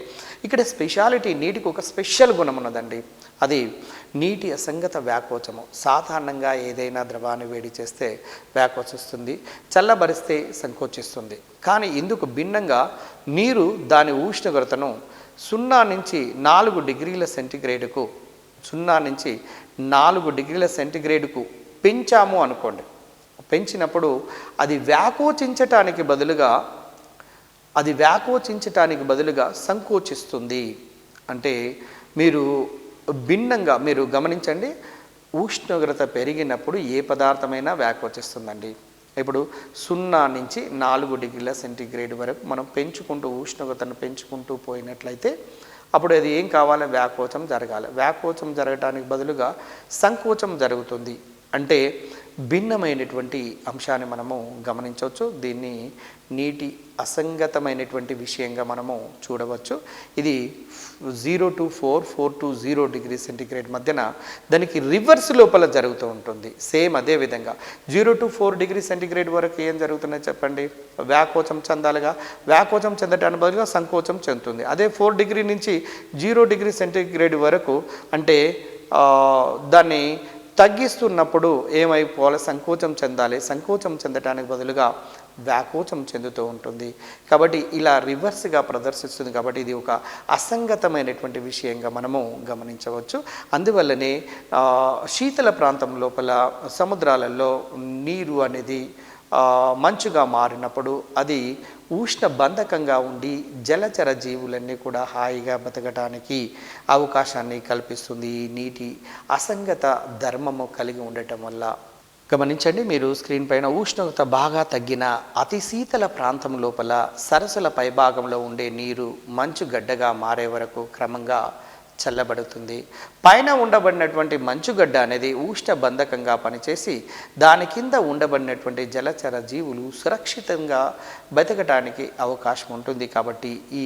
ఇక్కడ స్పెషాలిటీ, నీటికి ఒక స్పెషల్ గుణం ఉన్నదండి. అది నీటి అసంగత వ్యాకోచము. సాధారణంగా ఏదైనా ద్రవాన్ని వేడి చేస్తే వ్యాకోచ్ వస్తుంది, చల్లబరిస్తే సంకోచిస్తుంది. కానీ ఇందుకు భిన్నంగా నీరు దాని ఉష్ణోగ్రతను 0 నుంచి 4 డిగ్రీల సెంటీగ్రేడ్కు 0 నుంచి 4 డిగ్రీల సెంటీగ్రేడ్కు పెంచాము అనుకోండి. పెంచినప్పుడు అది వ్యాకోచించటానికి బదులుగా సంకోచిస్తుంది. అంటే మీరు గమనించండి, ఉష్ణోగ్రత పెరిగినప్పుడు ఏ పదార్థమైనా వ్యాకోచిస్తుందండి. ఇప్పుడు 0 నుంచి 4 డిగ్రీల సెంటీగ్రేడ్ వరకు మనం ఉష్ణోగ్రతను పెంచుకుంటూ పోయినట్లయితే అప్పుడు అది ఏం కావాలి, వ్యాకోచం జరగాలి. వ్యాకోచం జరగడానికి బదులుగా సంకోచం జరుగుతుంది. అంటే భిన్నమైనటువంటి అంశాన్ని మనము గమనించవచ్చు. దీన్ని నీటి అసంగతమైనటువంటి విషయంగా మనము చూడవచ్చు. ఇది 0 to 4, 4 to 0 డిగ్రీ సెంటీగ్రేడ్ మధ్యన దానికి రివర్స్ లోపల జరుగుతూ ఉంటుంది. సేమ్ అదే విధంగా 0 to 4 డిగ్రీ సెంటీగ్రేడ్ వరకు ఏం జరుగుతుందో చెప్పండి, వ్యాకోచం చెందాలిగా. వ్యాకోచం చెందటానికి బదులుగా సంకోచం చెందుతుంది. అదే 4 డిగ్రీ నుంచి 0 డిగ్రీ సెంటీగ్రేడ్ వరకు అంటే దాన్ని తగ్గిస్తున్నప్పుడు ఏమైపోవాలి, సంకోచం చెందాలి. సంకోచం చెందటానికి బదులుగా వ్యాకోచం చెందుతూ ఉంటుంది. కాబట్టి ఇలా రివర్స్గా ప్రదర్శిస్తుంది. కాబట్టి ఇది ఒక అసంగతమైనటువంటి విషయంగా మనము గమనించవచ్చు. అందువల్లనే శీతల ప్రాంతం లోపల సముద్రాలలో నీరు అనేది మంచుగా మారినప్పుడు అది ఉష్ణ బంధకంగా ఉండి జలచర జీవులన్నీ కూడా హాయిగా బతకడానికి అవకాశాన్ని కల్పిస్తుంది. ఈ నీటి అసంగత ధర్మము కలిగి ఉండటం వల్ల. గమనించండి, మీరు స్క్రీన్ పైన ఉష్ణోగ్రత బాగా తగ్గిన అతి శీతల ప్రాంతం లోపల సరస్సుల పైభాగంలో ఉండే నీరు మంచు గడ్డగా మారే వరకు క్రమంగా చల్లబడుతుంది. పైన ఉండబడినటువంటి మంచుగడ్డ అనేది ఉష్ణ బంధకంగా పనిచేసి దాని కింద ఉండబడినటువంటి జలచర జీవులు సురక్షితంగా బతకడానికి అవకాశం ఉంటుంది. కాబట్టి ఈ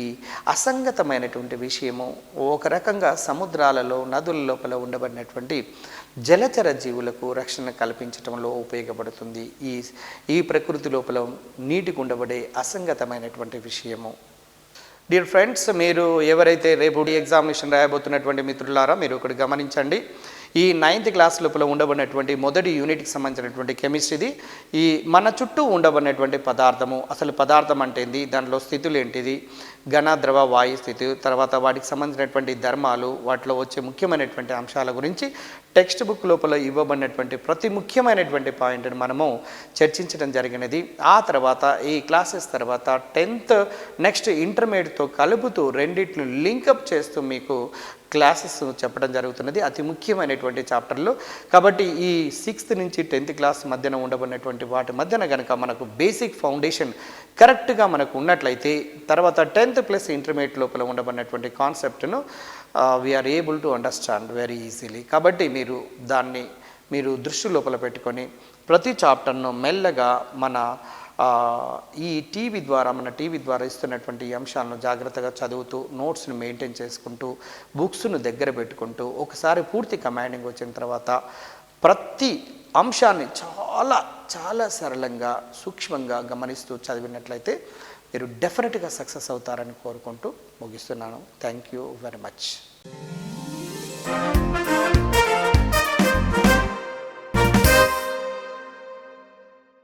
అసంగతమైనటువంటి విషయము ఒక రకంగా సముద్రాలలో, నదుల లోపల ఉండబడినటువంటి జలచర జీవులకు రక్షణ కల్పించడంలో ఉపయోగపడుతుంది. ఈ ప్రకృతి లోపల నీటికి ఉండబడే అసంగతమైనటువంటి విషయము. డియర్ ఫ్రెండ్స్, మీరు ఎవరైతే రేపు ఎగ్జామినేషన్ రాయబోతున్నటువంటి మిత్రులారా, మీరు ఒకటి గమనించండి. ఈ 9th క్లాస్ లోపల ఉండబడినటువంటి మొదటి యూనిట్కి సంబంధించినటువంటి కెమిస్ట్రీది ఈ మన చుట్టూ ఉండబడినటువంటి పదార్థము, అసలు పదార్థం అంటే ఏంది, దాంట్లో స్థితులు ఏంటిది, ఘన, ద్రవ, వాయు స్థితి, తర్వాత వాటికి సంబంధించినటువంటి ధర్మాలు, వాటిలో వచ్చే ముఖ్యమైనటువంటి అంశాల గురించి టెక్స్ట్ బుక్ లోపల ఇవ్వబడినటువంటి ప్రతి ముఖ్యమైనటువంటి పాయింట్ని మనము చర్చించడం జరిగినది. ఆ తర్వాత ఈ క్లాసెస్ తర్వాత 10th నెక్స్ట్ ఇంటర్మీడియట్తో కలుపుతూ రెండిట్లు లింకప్ చేస్తూ మీకు క్లాసెస్ చెప్పడం జరుగుతున్నది అతి ముఖ్యమైనటువంటి చాప్టర్లు. కాబట్టి ఈ 6th నుంచి 10th క్లాస్ మధ్యన ఉండబడినటువంటి వాటి మధ్యన కనుక మనకు బేసిక్ ఫౌండేషన్ కరెక్ట్గా మనకు ఉన్నట్లయితే తర్వాత 10th ప్లస్ ఇంటర్మీడియట్ లోపల ఉండబడినటువంటి కాన్సెప్ట్ను we are able to understand very easily. కాబట్టి మీరు దృష్టి లోపల పెట్టుకొని ప్రతి చాప్టర్ను మెల్లగా మన టీవీ ద్వారా ఇస్తున్నటువంటి ఈ అంశాలను జాగ్రత్తగా చదువుతూ నోట్స్ని మెయింటైన్ చేసుకుంటూ బుక్స్ను దగ్గర పెట్టుకుంటూ ఒకసారి పూర్తి కమాండింగ్ వచ్చిన తర్వాత ప్రతి అంశాన్ని చాలా చాలా సరళంగా సూక్ష్మంగా గమనిస్తూ చదివినట్లయితే మీరు డెఫినెట్గా సక్సెస్ అవుతారని కోరుకుంటూ ముగిస్తున్నాను. Thank you very much. News.